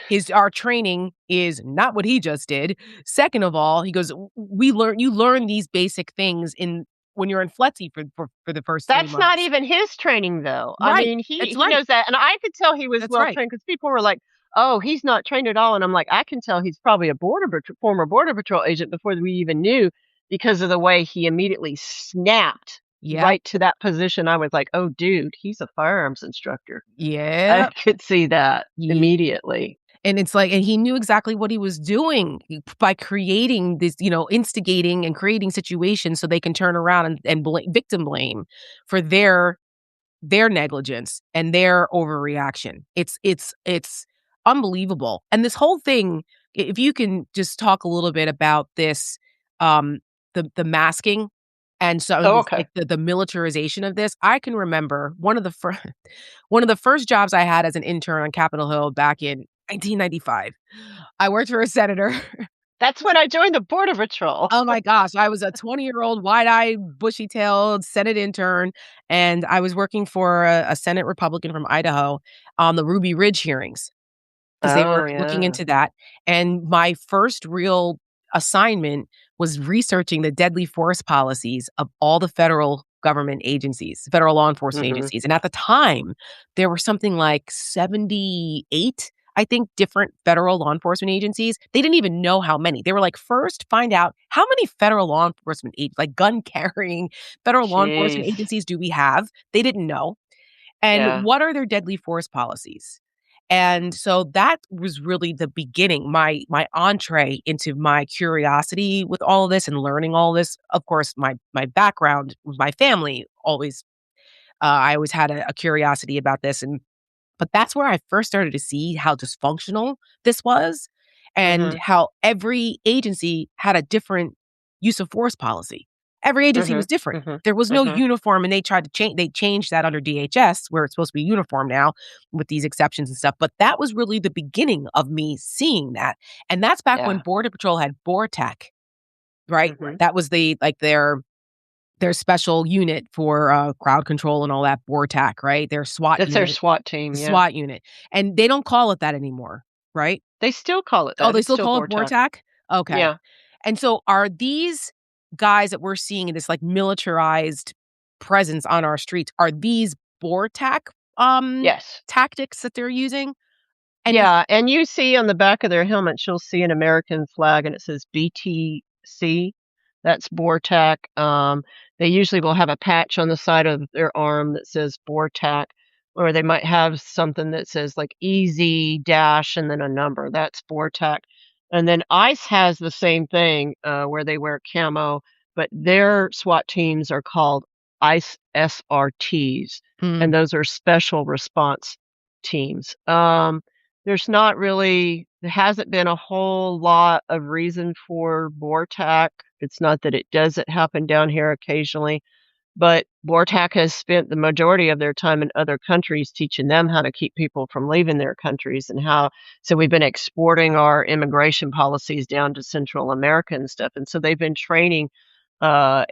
his our training is not what he just did. Second of all, he goes, we learn you learn these basic things in when you're in FLETC for the first 3 That's not months." even his training, though. I Right. mean, That's he right. knows that, and I could tell he was That's well right. trained because people were like, "Oh, he's not trained at all," and I'm like, "I can tell he's probably a former border patrol agent before we even knew because of the way he immediately snapped Yep. right to that position." I was like, "Oh, dude, he's a firearms instructor." I Yep. could see that Ye immediately. and it's like and he knew exactly what he was doing by creating this, instigating and creating situations so they can turn around and victim blame for their negligence and their overreaction. It's unbelievable. And this whole thing, if you can just talk a little bit about this, the masking and some of Oh, this, okay. like the militarization of this. I can remember one of the first jobs I had as an intern on Capitol Hill back in 1995. I worked for a senator. That's when I joined the border patrol. Oh my gosh, I was a 20-year-old, wide-eyed, bushy-tailed Senate intern, and I was working for a Senate Republican from Idaho on the Ruby Ridge hearings because they Oh, were looking yeah. into that, and my first real assignment was researching the deadly force policies of all the federal government agencies, federal law enforcement Mhm. agencies, and at the time, there were something like 78, I think, different federal law enforcement agencies. They didn't even know how many. They were like, "First, find out how many federal law enforcement like, gun-carrying federal law enforcement Jeez. agencies do we have?" They didn't know. And Yeah. what are their deadly force policies? And so that was really the beginning, my entree into my curiosity with all of this and learning all this. Of course, my background, my family always, I always had a curiosity about this, but that's where I first started to see how dysfunctional this was and Mhm. how every agency had a different use of force policy. Every agency was Mhm. different. Mhm. There was no Mhm. uniform, and they changed that under DHS, where it's supposed to be uniform now with these exceptions and stuff, but that was really the beginning of me seeing that, and that's back when Yeah. Border Patrol had BORTAC, right? Mhm. That was their special unit for, crowd control and all that, BORTAC, right? Their SWAT That's their unit. SWAT The team, yeah. SWAT unit, and they don't call it that anymore, right? They still call it Oh, that. they It's still still call it BORTAC. BORTAC? Okay. Yeah. And so are these guys that we're seeing in this, like, militarized presence on our streets, are these BORTAC, Yes. tactics that they're using? And is Yeah, and you see on the back of their helmets, you'll see an American flag, and it says BTC. That's BORTAC. They usually will have a patch on the side of their arm that says BORTAC, or they might have something that says, like, EZ dash and then a number. That's BORTAC. And then ICE has the same thing, where they wear camo, but their SWAT teams are called ICE SRTs, Mm, and those are special response teams. There hasn't been a whole lot of reason for BORTAC. It's not that it doesn't happen down here occasionally, but BORTAC has spent the majority of their time in other countries teaching them how to keep people from leaving their countries and how so we've been exporting our immigration policies down to Central America and stuff, and so they've been training,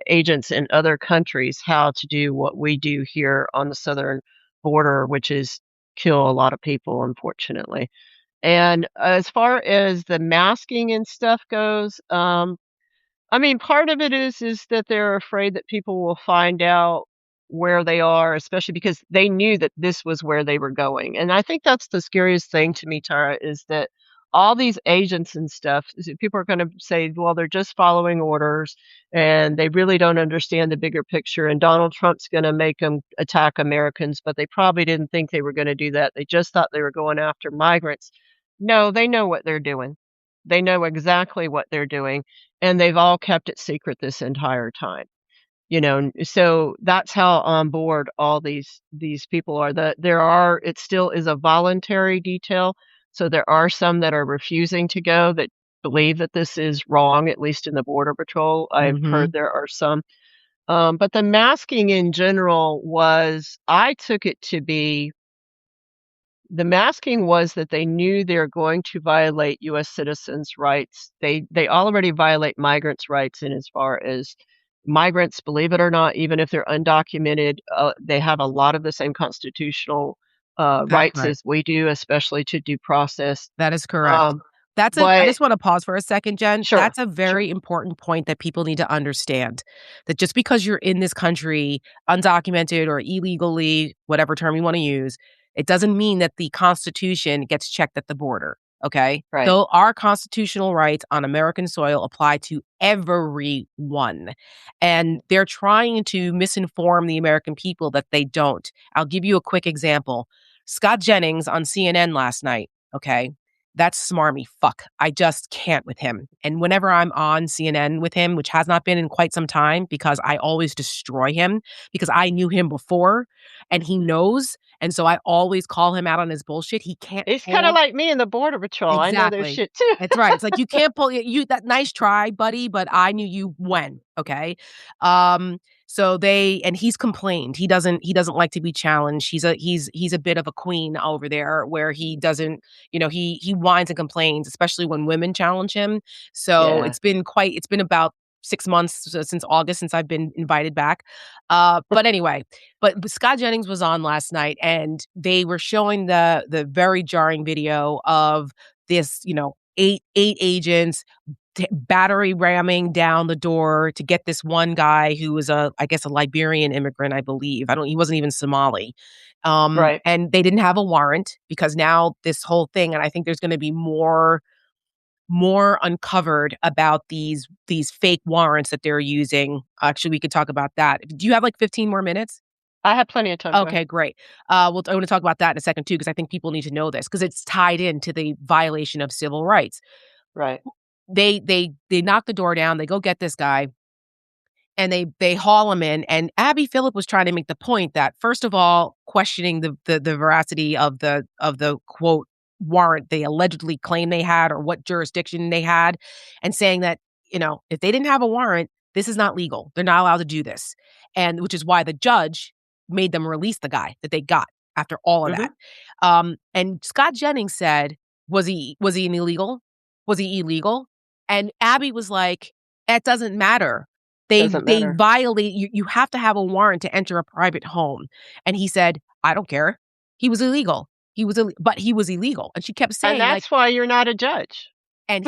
agents in other countries how to do what we do here on the southern border, which is kill a lot of people, unfortunately. And as far as the masking and stuff goes, I mean, part of it is that they're afraid that people will find out where they are, especially because they knew that this was where they were going. And I think that's the scariest thing to me, Tara, is that all these agents and stuff, people are going to say, well, they're just following orders and they really don't understand the bigger picture. And Donald Trump's going to make them attack Americans, but they probably didn't think they were going to do that. They just thought they were going after migrants. No, they know what they're doing. They know exactly what they're doing and they've all kept it secret this entire time. So that's how on board all these people are. It still is a voluntary detail, so there are some that are refusing to go that believe that this is wrong, at least in the border patrol. I've heard mhm. there are some. But the masking in general was, I took it to be, the masking was that they knew they're going to violate US citizens' rights. They already violate migrants' rights in as far as migrants, believe it or not, even if they're undocumented, they have a lot of the same constitutional That's rights right. as we do, especially to due process. That is correct. Um, I but just wanna pause for a second, Jen. sure, That's a sure, very important point that people need to understand, that just because you're in this country undocumented or illegally, whatever term you wanna use, it doesn't mean that the Constitution gets checked at the border, okay? right. Though our constitutional rights on American soil apply to everyone, and they're trying to misinform the American people that they don't. I'll give you a quick example. Scott Jennings on CNN last night, okay? That's smarmy fuck. I just can't with him. And whenever I'm on CNN with him, which has not been in quite some time because I always destroy him because I knew him before and he knows. And so I always call him out on his bullshit. He can't It's kind of pull. like me and the Border Patrol. I know their Exactly. shit too. It's right. It's like you can't pull you that nice try, buddy, but I knew you when, okay? Um, so they and he's complained. He doesn't like to be challenged. He's a bit of a queen over there where he doesn't, he whines and complains, especially when women challenge him. So Yeah. it's been about 6 months since August since I've been invited back. But anyway, but Scott Jennings was on last night, and they were showing the very jarring video of this, eight agents battery ramming down the door to get this one guy who was I guess a Liberian immigrant, I believe. He wasn't even Somali. Right. And they didn't have a warrant because now this whole thing, and I think there's going to be more uncovered about these fake warrants that they're using. Actually, we could talk about that. Do you have like 15 more minutes? I have plenty of time. Go ahead. Okay, great. I want to talk about that in a second too, because I think people need to know this because it's tied into the violation of civil rights. Right. They knock the door down. They go get this guy and they haul him in. And Abby Phillip was trying to make the point that first of all, questioning the veracity of the quote warrant they allegedly claim they had or what jurisdiction they had, and saying that if they didn't have a warrant, this is not legal. They're not allowed to do this, and which is why the judge made them release the guy that they got after all of Mhm. that. And Scott Jennings said, was he an illegal? Was he illegal? And Abby was like, it doesn't matter. Doesn't They matter. violate you have to have a warrant to enter a private home. And he said, "I don't care. He was illegal. But he was illegal." And she kept And saying like, that's why you're not a judge. and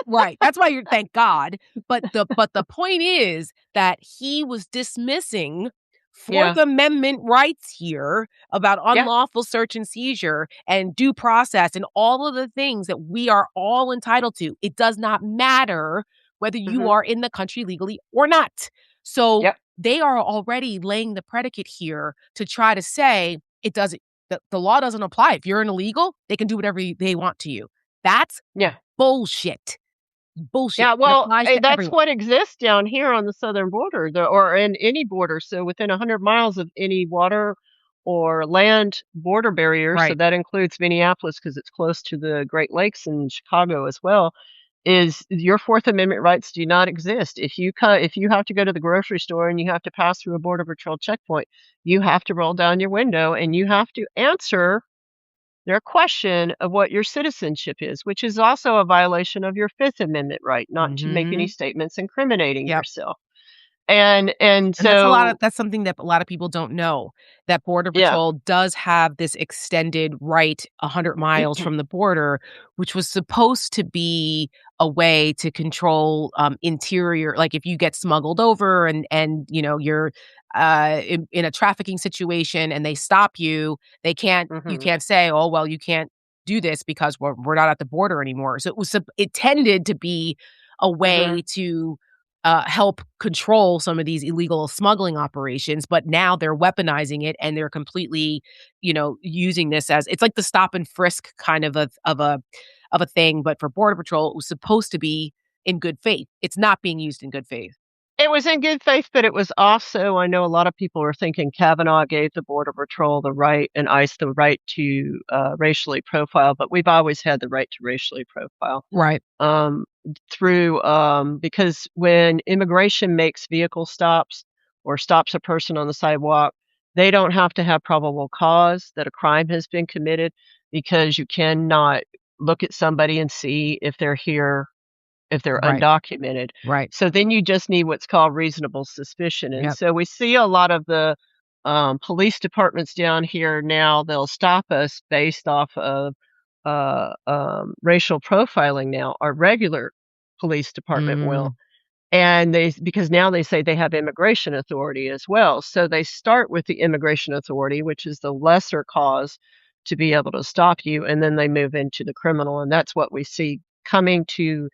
right. That's why you're thank God. But the point is that he was dismissing Fourth Yeah. Amendment rights here about Yeah. unlawful search and seizure and due process and all of the things that we are all entitled to. It does not matter whether you Mhm. are in the country legally or not. So Yep. they are already laying the predicate here to try to say it doesn't the law doesn't apply. If you're an illegal, they can do whatever they want to you. That's Yeah. bullshit. Bullshit. Yeah, It well, applies to that's everyone. what exists down here on the southern border, or in any border. So within 100 miles of any water or land border barrier, so Right. that includes Minneapolis because it's close to the Great Lakes and Chicago as well, is your Fourth Amendment rights do not exist. If you have to go to the grocery store and you have to pass through a border patrol checkpoint, you have to roll down your window and you have to answer their question of what your citizenship is, which is also a violation of your Fifth Amendment right not to make any Mhm. statements incriminating Yep. yourself. And And so that's something that a lot of people don't know, that Border yeah. Patrol does have this extended right 100 miles from the border, which was supposed to be a way to control, interior like, if you get smuggled over and, you're, in a trafficking situation and they stop you, you Mhm. can't say, "Oh, well, you can't do this because we're not at the border anymore." So it tended to be a way Mhm. to help control some of these illegal smuggling operations, but now they're weaponizing it and they're completely, using this as it's like the stop and frisk kind of a thing, but for Border Patrol, it was supposed to be in good faith. It's not being used in good faith. It was in good faith, but it was also, I know a lot of people are thinking Kavanaugh gave the Border Patrol the right and ICE the right to racially profile, but we've always had the right to racially profile. Right. um, because when immigration makes vehicle stops, or stops a person on the sidewalk, they don't have to have probable cause that a crime has been committed because you cannot look at somebody and see if they're here if they're Right, undocumented. right. So then you just need what's called reasonable suspicion. And Yep. so we see a lot of the police departments down here now, they'll stop us based off of racial profiling now. Our regular police department will. Mm, And they because now they say they have immigration authority as well. So they start with the immigration authority, which is the lesser cause to be able to stop you, and then they move into the criminal, and that's what we see coming to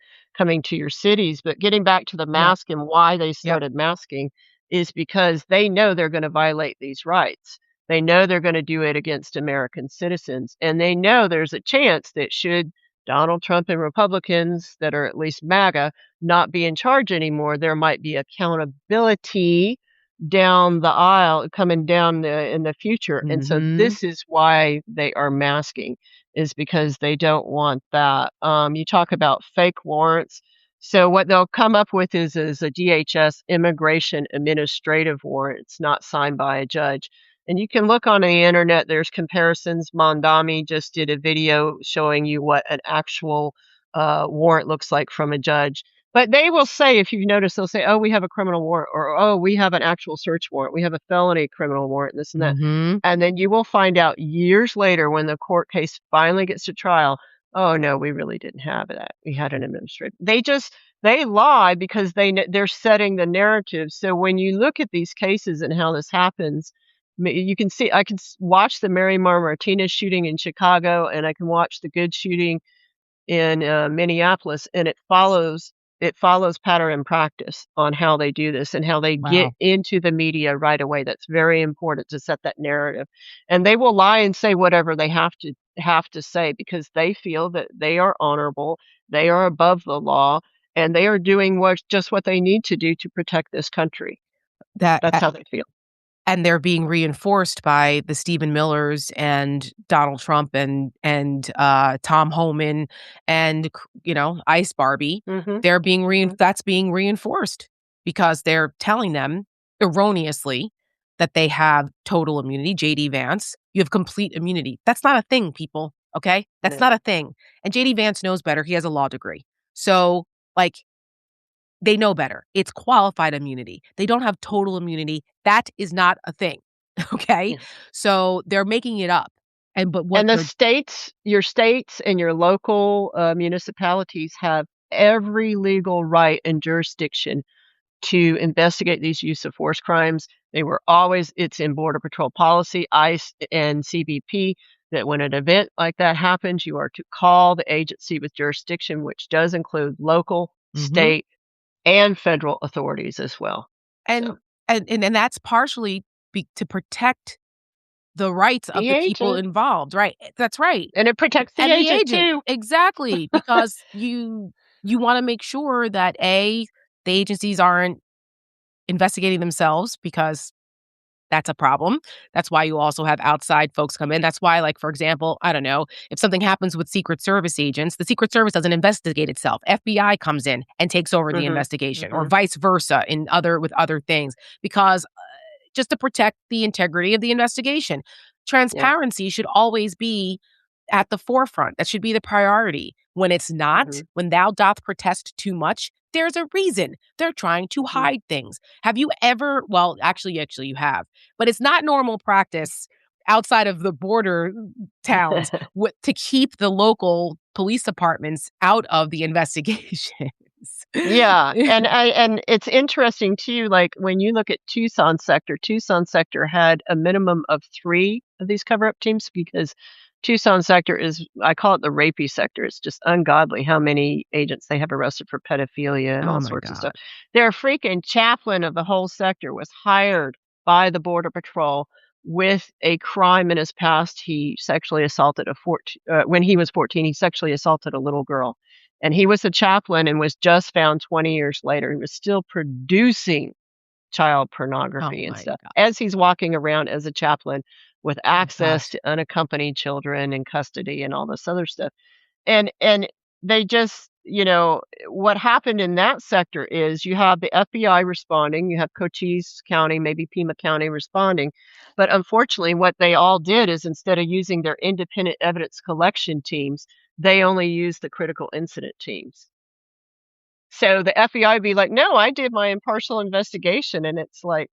your cities. But getting back to the yep, mask and why they yep. started masking is because they know they're going to violate these rights. They know they're going to do it against American citizens, and they know there's a chance that should Donald Trump and Republicans that are at least MAGA not be in charge anymore, there might be accountability down the aisle coming down in the future. And so Mhm. this is why they are masking, is because they don't want that. You talk about fake warrants. So what they'll come up with is a DHS immigration administrative warrant. It's not signed by a judge. And you can look on the internet, there's comparisons. Mondami just did a video showing you what an actual warrant looks like from a judge. But they will say, if you've noticed, they'll say, "Oh, we have a criminal warrant," or "Oh, we have an actual search warrant. We have a felony criminal warrant," this and that. Mhm. And then you will find out years later when the court case finally gets to trial, "Oh, no, we really didn't have that. We had an administrative." They lie because they're setting the narrative. So when you look at these cases and how this happens, you can see I can watch the Mary Mar Martinez shooting in Chicago, and I can watch the Good shooting in Minneapolis, and it follows pattern and practice on how they do this and how they get Wow. into the media right away. That's very important to set that narrative. And they will lie and say whatever they have to say because they feel that they are honorable, they are above the law, and they are doing what they need to do to protect this country. That That's how they feel. and they're being reinforced by the Stephen Millers and Donald Trump and Tom Homan and Ice Barbie. Mhm. They're being Mhm. that's being reinforced because they're telling them erroneously that they have total immunity. JD Vance, you have complete immunity. That's not a thing, people. Okay, that's No. not a thing. And JD Vance knows better. He has a law degree, so like they know better. It's qualified immunity. They don't have total immunity. That is not a thing, okay? Yeah. So, they're making it up, but what And the they're states your states and your local, municipalities have every legal right and jurisdiction to investigate these use of force crimes. They were always it's in Border Patrol policy, ICE and CBP, that when an event like that happens, you are to call the agency with jurisdiction, which does include local, mhm, state, and federal authorities as well. So, and and that's partially to protect the rights of the the people agent involved, right? That's right, and it protects the and the agent agent. too. Exactly, because you wanna make sure that, A, the agencies aren't investigating themselves because that's a problem. That's why you also have outside folks come in. That's why, like, for example, I don't know, if something happens with Secret Service agents, the Secret Service doesn't investigate itself. FBI comes in and takes over the Mhm, investigation, or mhm, vice versa with other things, because just to protect the integrity of the investigation. yeah, Transparency should always be at the forefront. That should be the priority. When it's not, mhm, when thou doth protest too much, there's a reason. They're trying to mhm. hide things. Have you ever, well, actually you have, but it's not normal practice outside of the border towns to keep the local police departments out of the investigations. Yeah, and it's interesting too, like, when you look at Tucson sector had a minimum of 3 of these cover-up teams because Tucson sector is I call it the rapey sector, it's just ungodly how many agents they have arrested for pedophilia and Oh all my sorts of stuff. god. Their freaking chaplain of the whole sector was hired by the Border Patrol with a crime in his past. He sexually assaulted when he was 14, he sexually assaulted a little girl. And he was a chaplain and was just found 20 years later. He was still producing child Oh pornography and my stuff god. as he's walking around as a chaplain with access Gosh. to unaccompanied children in custody and all this other stuff. And they just what happened in that sector is you have the FBI responding, you have Cochise County, maybe Pima County responding. But unfortunately, what they all did is instead of using their independent evidence collection teams, they only used the critical incident teams. So the FBI would be like, no, I did my impartial investigation. And it's like,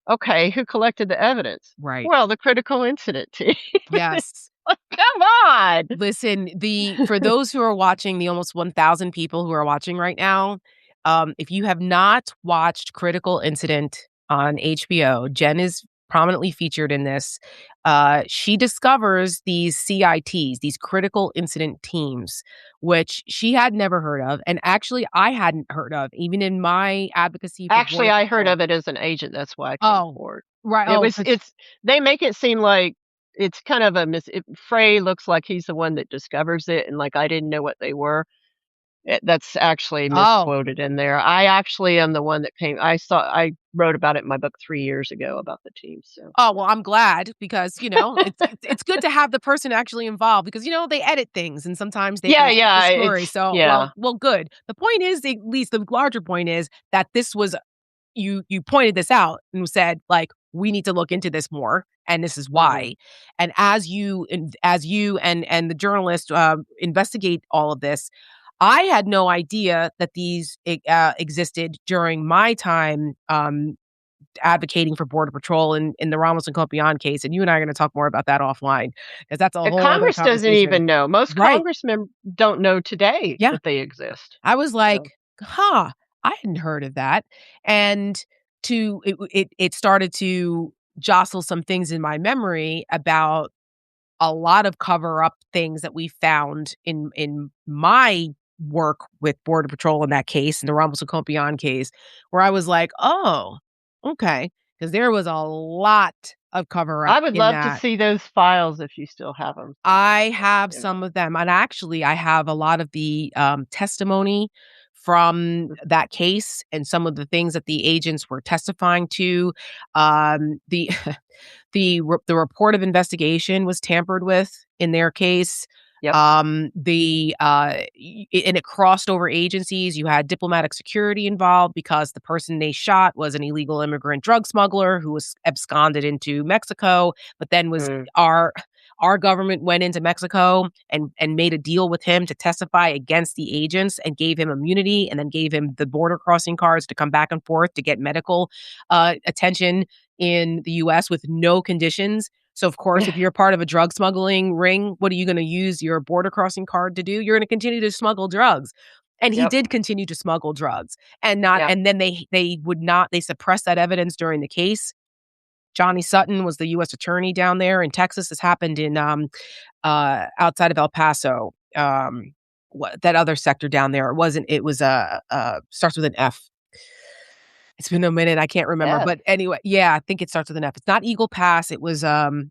okay, who collected the evidence? Right. Well, the critical incident team. Yes. Come on. Listen, the for those who are watching, the almost 1,000 people who are watching right now, if you have not watched Critical Incident on HBO, Jen is prominently featured in this. She discovers these CITs, these critical incident teams, which she had never heard of, and actually I hadn't heard of, even in my advocacy for Actually, border I heard patrol. of it as an agent, that's why I came Oh, forward. right. It Oh, was because it's they make it seem like it's kind of a Frey looks like he's the one that discovers it, and, like, I didn't know what they were. That's actually oh. misquoted in there. I actually am the one that I wrote about it in my book 3 years ago about the team, so, Oh, yeah. well, I'm glad because, it's good to have the person actually involved because, they edit things and sometimes they Yeah, restate the yeah, story. it's So, yeah. well, good. The point is, at least the larger point is that this was you pointed this out and said, like, "We need to look into this more, and this is Mhm. why." And as you and the journalist, investigate all of this, I had no idea that these existed during my time, advocating for border patrol in the Ramos and Copian case, and you and I are gonna talk more about that offline because that's a whole other Congress doesn't conversation. even know. Most Right. congressmen don't know today Yeah. that they exist, I was so like, "Huh, I hadn't heard of that." And it started to jostle some things in my memory about a lot of cover up things that we found in my work with Border Patrol in that case, in the Ramos and Copian case, where I was like, "Oh, okay," because there was a lot of cover up I would in love to that. see those files if you still have them I someplace, have you know? some of them, and actually, I have a lot of the, testimony from Mhm. that case and some of the things that the agents were testifying to. The the report of investigation was tampered with in their case. Yep. And it crossed over agencies. You had diplomatic security involved because the person they shot was an illegal immigrant drug smuggler who was absconded into Mexico, but then was Mm. our government went into Mexico and made a deal with him to testify against the agents and gave him immunity and then gave him the border crossing cards to come back and forth to get medical attention in the US with no conditions. So, of course, if you're part of a drug smuggling ring, what are you going to use your border crossing card to do? You're going to continue to smuggle drugs. And he Yep. did continue to smuggle drugs Yeah. and then they suppressed that evidence during the case. Johnny Sutton was the US attorney down there in Texas. This happened in outside of El Paso. What that other sector down there? It was starts with an F. It's been a minute, I can't remember, F. but anyway, yeah, I think it starts with an F. It's not Eagle Pass, it was, oh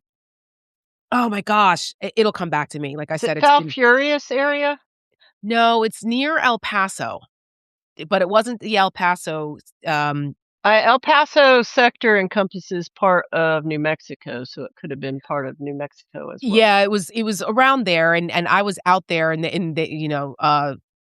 my gosh, it'll come back to me. Like I Is it said, it's been Falfurrias area? no, it's near El Paso, but it wasn't the El Paso, El Paso sector encompasses part of New Mexico, so it could have been part of New Mexico as well. yeah, it was around there, and I was out there, and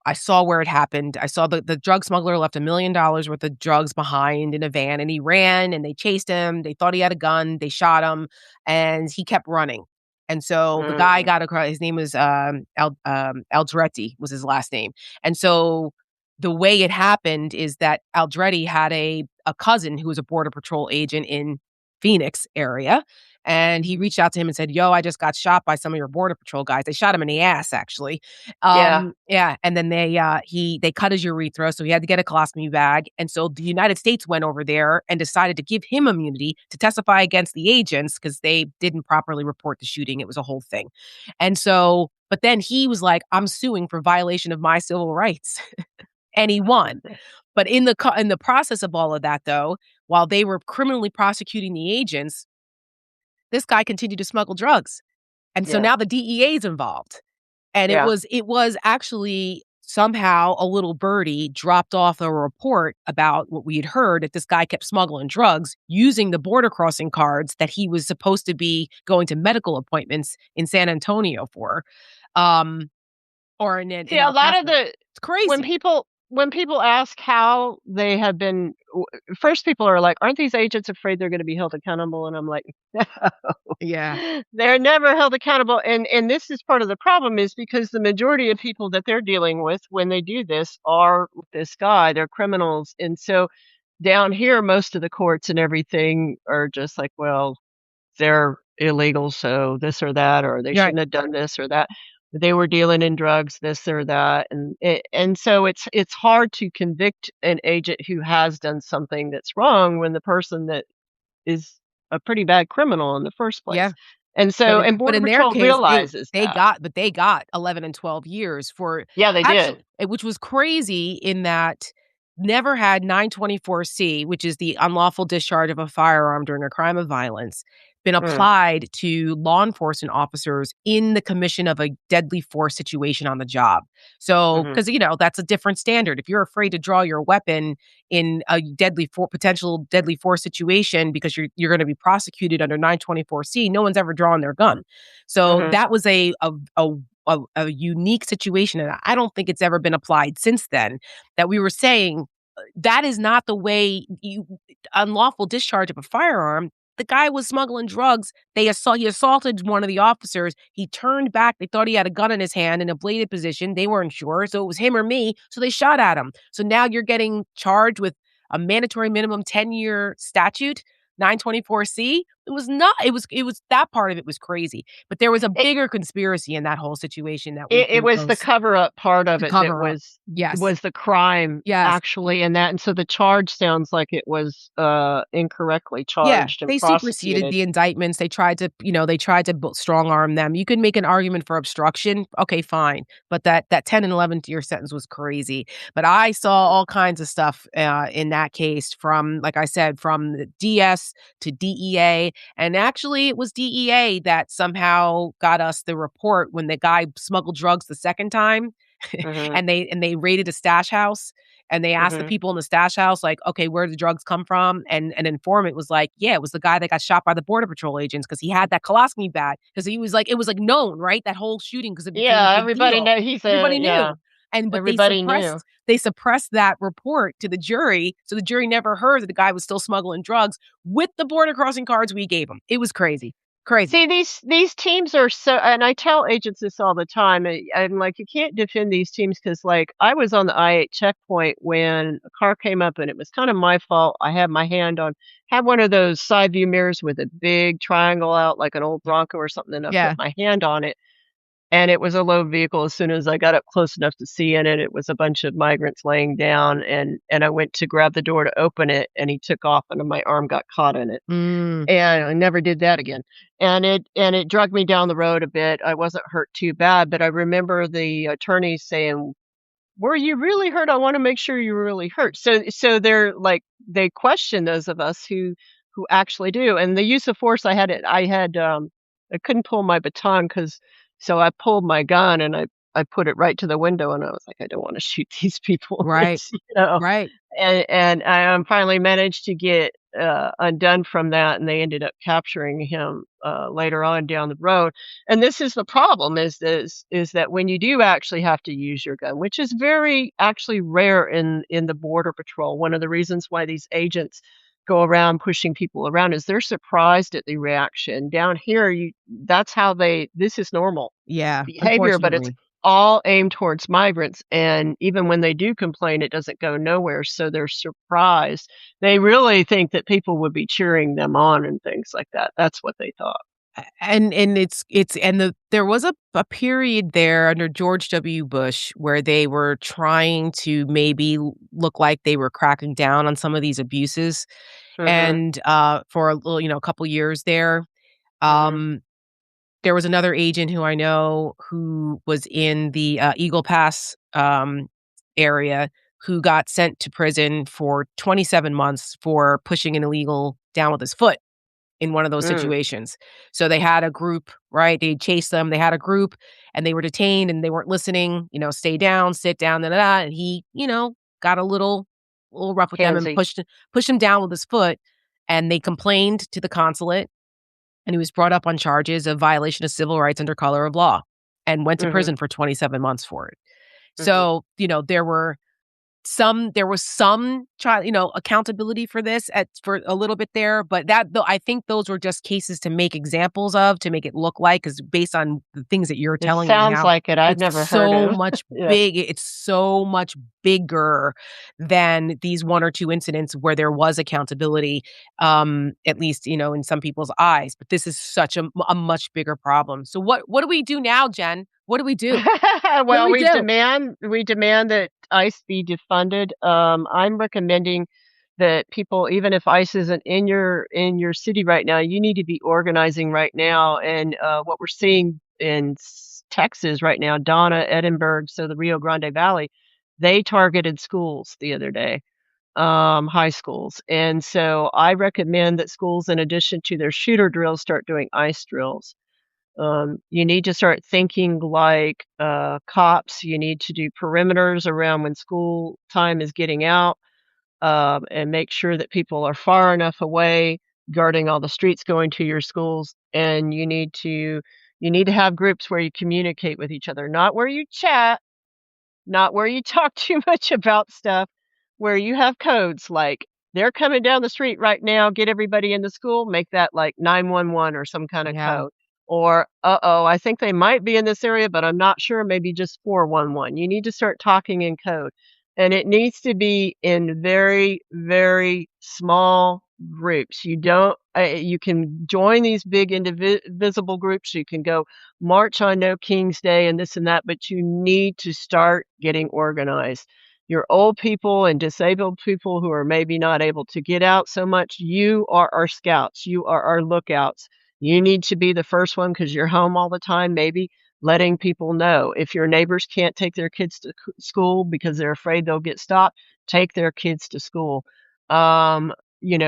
I saw where it happened. I saw the drug smuggler left $1 million worth of drugs behind in a van, and he ran, and they chased him. They thought he had a gun. They shot him, and he kept running. And so the guy Mm. got across. His name was Aldretti was his last name. And so the way it happened is that Aldretti had a cousin who was a border patrol agent in Phoenix area, and he reached out to him and said, "Yo, I just got shot by some of your border patrol guys." They shot him in the ass, actually. Yeah. Yeah, and then they cut his urethra, so he had to get a colostomy bag, and so the United States went over there and decided to give him immunity to testify against the agents because they didn't properly report the shooting. It was a whole thing. And so but then he was like, "I'm suing for violation of my civil rights." And he won. But in the process of all of that, though, while they were criminally prosecuting the agents, this guy continued to smuggle drugs. And so Yeah. now the DEA is involved. And Yeah. it was actually somehow a little birdie dropped off a report about what we had heard that this guy kept smuggling drugs using the border crossing cards that he was supposed to be going to medical appointments in San Antonio for. Um, or in See, a El lot of Paso. the It's crazy. when people ask how they have been first people are like, "Aren't these agents afraid they're gonna be held accountable?" And I'm like, "No. Yeah. They're never held accountable." And this is part of the problem is because the majority of people that they're dealing with when they do this are this guy, they're criminals, and so down here, most of the courts and everything are just like, "Well, they're illegal, so this or that, or they Right. shouldn't have done this or that. They were dealing in drugs, this or that, and so it's hard to convict an agent who has done something that's wrong when the person that is a pretty bad criminal in the first Yeah. place. And But so in and but Border in their Patrol case, realizes that. they got 11 and 12 years for Yeah, they actually did. which was crazy in that never had 924C, which is the unlawful discharge of a firearm during a crime of violence, been Mm, applied to law enforcement officers in the commission of a deadly force situation on the job. So, mhm, because that's a different standard. If you're afraid to draw your weapon in a potential deadly force situation because you're gonna be prosecuted under 924C, no one's ever drawn their gun. So mhm. that was a unique situation, and I don't think it's ever been applied since then, that we were saying, that is not the way you unlawful discharge of a firearm. The guy was smuggling drugs. He assaulted one of the officers. He turned back. They thought he had a gun in his hand in a bladed position. They weren't sure, so it was him or me, so they shot at him. So now you're getting charged with a mandatory minimum 10-year statute, 924C. It was that part of it was crazy. But there was a It bigger conspiracy in that whole situation that it was the was cover up part of the it that cover up. Yes. was the crime Yes. actually in that, and so the charge sounds like it was, incorrectly Yeah, charged and they superseded prosecuted. the indictments. They tried to strong arm them. You can make an argument for obstruction. Okay, fine. But that 10 and 11-year sentence was crazy. But I saw all kinds of stuff in that case from, like I said, from the DS to DEA. And actually, it was DEA that somehow got us the report when the guy smuggled drugs the second time. Mhm, And they raided a stash house and they asked the mhm. people in the stash house, like, okay, where did the drugs come from? And an informant was like, yeah, it was the guy that got shot by the Border Patrol agents because he had that colostomy bag. Because he was like, it was like known, right? That whole shooting because it became a Yeah, big everybody deal. know he's a Everybody yeah, knew. But they everybody knew. suppressed that report to the jury. So the jury never heard that the guy was still smuggling drugs with the border crossing cards we gave him. It was crazy. Crazy. See, these teams are so and I tell agents this all the time, I'm like, "You can't defend these teams because, like, I was on the I-8 checkpoint when a car came up, and it was kinda my fault. I had my hand on had one of those side view mirrors with a big triangle out like an old Bronco or something, and I put Yeah. my hand on it, and it was a low vehicle. As soon as I got up close enough to see in it, it was a bunch of migrants laying down, and I went to grab the door to open it, and he took off, and my arm got caught in it. Mm, And I never did that again. And it dragged me down the road a bit. I wasn't hurt too bad, but I remember the attorney saying, "Were you really hurt? I wanna make sure you were really hurt." So they're like they question those of us who actually do, and the use of force I couldn't pull my baton because so I pulled my gun and I put it right to the window, and I was like, "I don't wanna shoot these people." right. It's, you know? Right. And I, finally managed to get, undone from that, and they ended up capturing him, later on down the road, and this is the problem is that when you do actually have to use your gun, which is very actually rare in the Border Patrol, one of the reasons why these agents go around pushing people around is they're surprised at the reaction. Down here, you that's how they this is normal Yeah. behavior, but it's Unfortunately. all aimed towards migrants, and even when they do complain, it doesn't go nowhere, so they're surprised. They really think that people would be cheering them on and things like that. That's what they thought. And it's and there was a period there under George W. Bush where they were trying to maybe look like they were cracking down on some of these abuses, Mhm, and, for a little a couple years there, mhm, um, there was another agent who I know who was in the, Eagle Pass, area who got sent to prison for 27 months for pushing an illegal down with his foot in one of those mm, situations. So they had a group, right? They chased them. They had a group and they were detained and they weren't listening, stay down, sit down, da, da, da. And he, got a little rough with them and handsy. pushed him down with his foot. And they complained to the consulate and he was brought up on charges of violation of civil rights under color of law. and went to Mhm. prison for 27 months for it. Mhm. So, there was some accountability for this at for a little bit there, but that though I think those were just cases to make examples of, to make it look like, because based on the things that you're It telling me sounds now, like it. I've never heard of. Yeah. it's so much bigger than these 1 or 2 incidents where there was accountability, at least, in some people's eyes, but this is such a much bigger problem. So what do we do now, Jen? What do we do? What do Well, we do? we demand that ICE be defunded. I'm recommending that people, even if ICE isn't in your city right now, you need to be organizing right now. And what we're seeing in Texas right now, Donna, Edinburgh, so the Rio Grande Valley, they targeted schools the other day, high schools. And so I recommend that schools, in addition to their shooter drills, start doing ICE drills. You need to start thinking like cops. You need to do perimeters around when school time is getting out, and make sure that people are far enough away, guarding all the streets going to your schools. And you need to have groups where you communicate with each other, not where you chat, not where you talk too much about stuff, where you have codes like, "They're coming down the street right now, get everybody in the school," make that like 911 or some kinda Yeah. code. Or, "Uh-oh, I think they might be in this area, but I'm not sure, maybe just 411." You need to start talking in code, and it needs to be in very, very small groups. You can join these big visible groups, you can go march on No King's Day and this and that, but you need to start getting organized. Your old people and disabled people who are maybe not able to get out so much, you are our scouts. You are our lookouts. You need to be the first one because you're home all the time, maybe letting people know. If your neighbors can't take their kids to school because they're afraid they'll get stopped, take their kids to school. Um,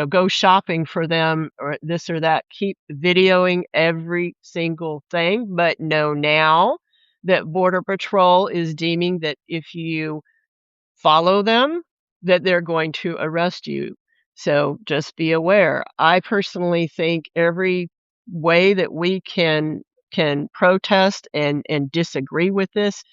go shopping for them or this or that. Keep videoing every single thing, but know now that Border Patrol is deeming that if you follow them, that they're going to arrest you. So just be aware. I personally think every way that we can protest and disagree with this,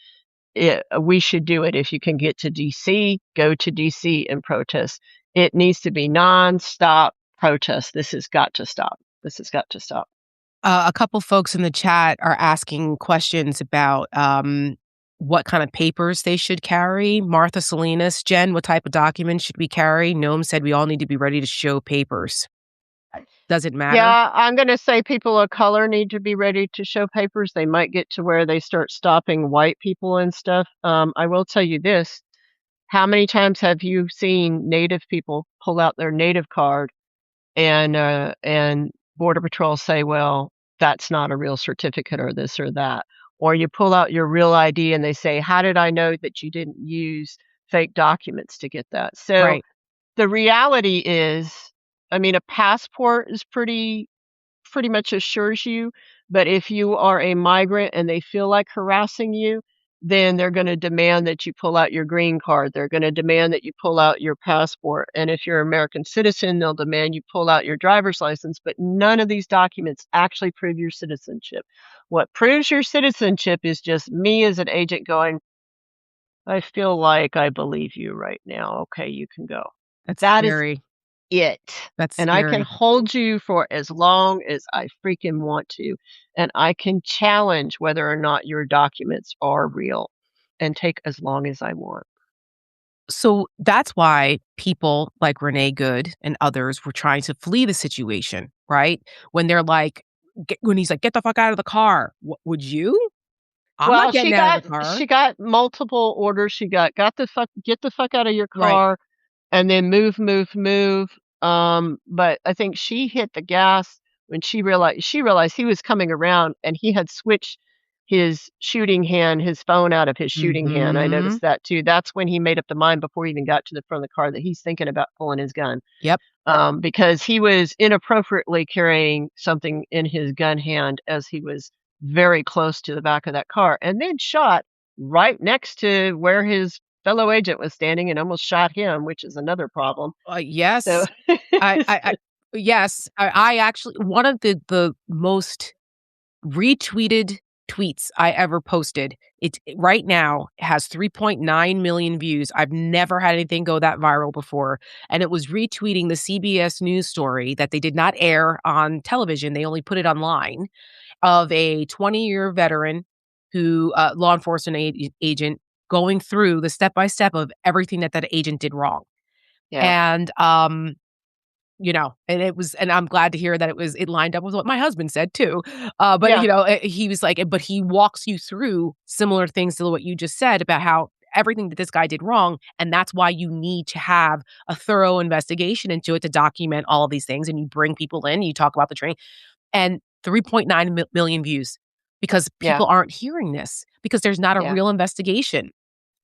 we should do it. If you can get to DC, go to DC and protest. It needs to be nonstop protest. This has got to stop. This has got to stop. A couple folks in the chat are asking questions about, what kind of papers they should carry. Martha Salinas, Jen, what type of documents should we carry? Noam said we all need to be ready to show papers. Does it matter? Yeah, I'm gonna say people of color need to be ready to show papers. They might get to where they start stopping white people and stuff. I will tell you this. How many times have you seen Native people pull out their Native card and Border Patrol say, "Well, that's not a real certificate," or this or that? Or you pull out your real ID and they say, "How did I know that you didn't use fake documents to get that?" So Right. the reality is, I mean, a passport is pretty much assures you, but if you are a migrant and they feel like harassing you, then they're gonna demand that you pull out your green card. They're gonna demand that you pull out your passport, and if you're an American citizen, they'll demand you pull out your driver's license, but none of these documents actually prove your citizenship. What proves your citizenship is just me as an agent going, "I feel like I believe you right now. Okay, you can go." That's That is scary. it. That's And I can scary. hold you for as long as I freaking want to. And I can challenge whether or not your documents are real and take as long as I want. So that's why people like Renee Good and others were trying to flee the situation, right? When they're like, when he's like, "Get the fuck out of the car." Would you? I'm not Well, getting out of the car. she got multiple orders. She got the fuck get the fuck out of your Right. car and then move, move, move. But I think she hit the gas when she realized he was coming around and he had switched his shooting hand, his phone out of his shooting hand. I Mhm. noticed that too. That's when he made up the mind before he even got to the front of the car that he's thinking about pulling his gun. Yep. Because he was inappropriately carrying something in his gun hand as he was very close to the back of that car, and then shot right next to where his fellow agent was standing and almost shot him, which is another problem. So Yes. I yes. I actually one of the most retweeted tweets I ever posted. It right now has 3.9 million views. I've never had anything go that viral before. And it was retweeting the CBS News story that they did not air on television. They only put it online, of a 20-year veteran who, law enforcement agent, going through the step by step of everything that that agent did wrong. Yeah. And, and it was, and I'm glad to hear that it lined up with what my husband said too. But Yeah. he was like, but he walks you through similar things to what you just said about how everything that this guy did wrong, and that's why you need to have a thorough investigation into it to document all of these things. And you bring people in, you talk about the training, and 3.9 million views, because Yeah. people aren't hearing this because there's not a Yeah. real investigation.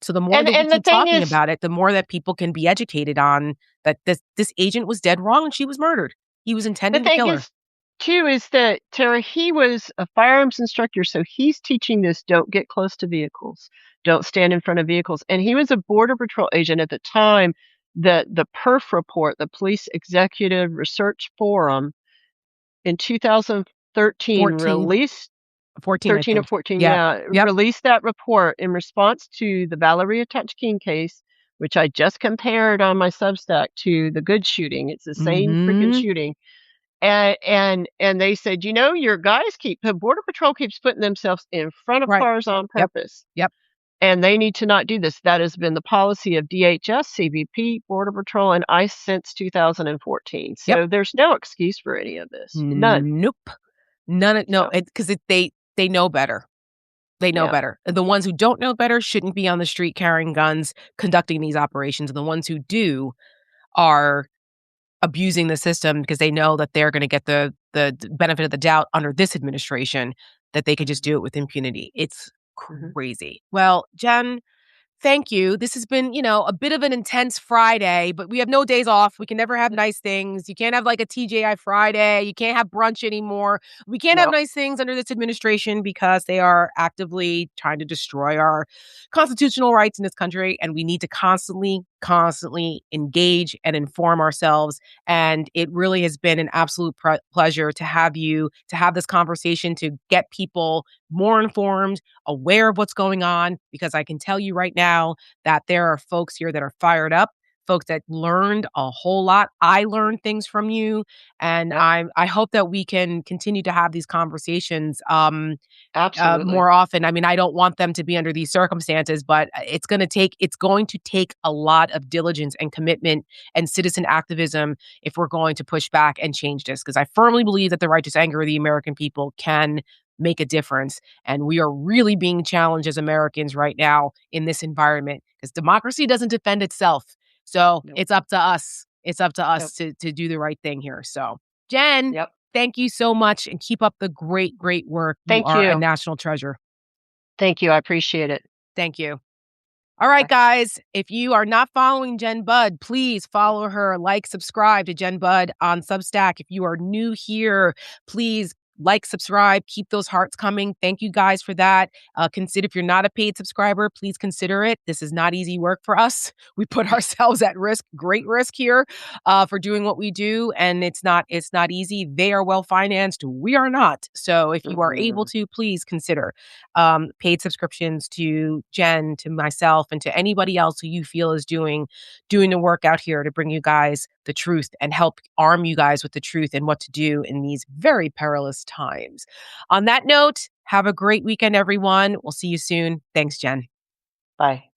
So the more And that we and the keep thing talking is, about it, the more that people can be educated on that this agent was dead wrong and she was murdered. He was the intending to thing kill her. is too is that Tara, he was a firearms instructor, so he's teaching this: don't get close to vehicles, don't stand in front of vehicles. And he was a border patrol agent at the time that the PERF report, the Police Executive Research Forum, in 2013 14, released 14, I 13 or think. 14, Yeah. yeah, Yep. released that report in response to the Valeria King case, which I just compared on my Substack to the Good shooting. It's the same freaking Mhm. shooting. And they said, your guys the Border Patrol keeps putting themselves in front of Right. cars on Yep. purpose, Yep. and they need to not do this. That has been the policy of DHS, CBP, Border Patrol, and ICE since 2014. Yep. So there's no excuse for any of this. None. Nope. None of no, So, because they know better. They know yeah. better. The ones who don't know better shouldn't be on the street carrying guns, conducting these operations, and the ones who do are abusing the system because they know that they're gonna get the benefit of the doubt under this administration, that they could just Mhm. do it with impunity. It's Mhm. crazy. Well, Jen, thank you. This has been, a bit of an intense Friday, but we have no days off. We can never have nice things. You can't have like a TGI Friday. You can't have brunch anymore. We can't have No. nice things under this administration because they are actively trying to destroy our constitutional rights in this country. And we need to constantly, constantly engage and inform ourselves. And it really has been an absolute pleasure to have you, to have this conversation, to get people more informed, aware of what's going on, because I can tell you right now that there are folks here that are fired up, folks that learned a whole lot. I learned things from you, and Yep. I hope that we can continue to have these conversations Absolutely. more often. I mean, I don't want them to be under these circumstances, but it's going to take a lot of diligence and commitment and citizen activism if we're going to push back and change this. Because I firmly believe that the righteous anger of the American people can make a difference, and we are really being challenged as Americans right now in this environment because democracy doesn't defend itself. So Nope. it's up to us. It's up to Yep. us to do the right thing here. So, Jen, Yep. thank you so much and keep up the great, great work. You Thank are a you. national treasure. Thank you. I appreciate it. Thank you. All right, Bye. guys. If you are not following Jen Budd, please follow her, like, subscribe to Jen Budd on Substack. If you are new here, please like, subscribe, keep those hearts coming. Thank you guys for that. Consider, if you're not a paid subscriber, please consider it. This is not easy work for us. We put ourselves at risk, great risk here, for doing what we do, and it's not easy. They are well financed. We are not. So if you are able Mhm. to, please consider paid subscriptions to Jen, to myself, and to anybody else who you feel is doing the work out here to bring you guys the truth and help arm you guys with the truth and what to do in these very perilous times. On that note, have a great weekend, everyone. We'll see you soon. Thanks, Jen. Bye.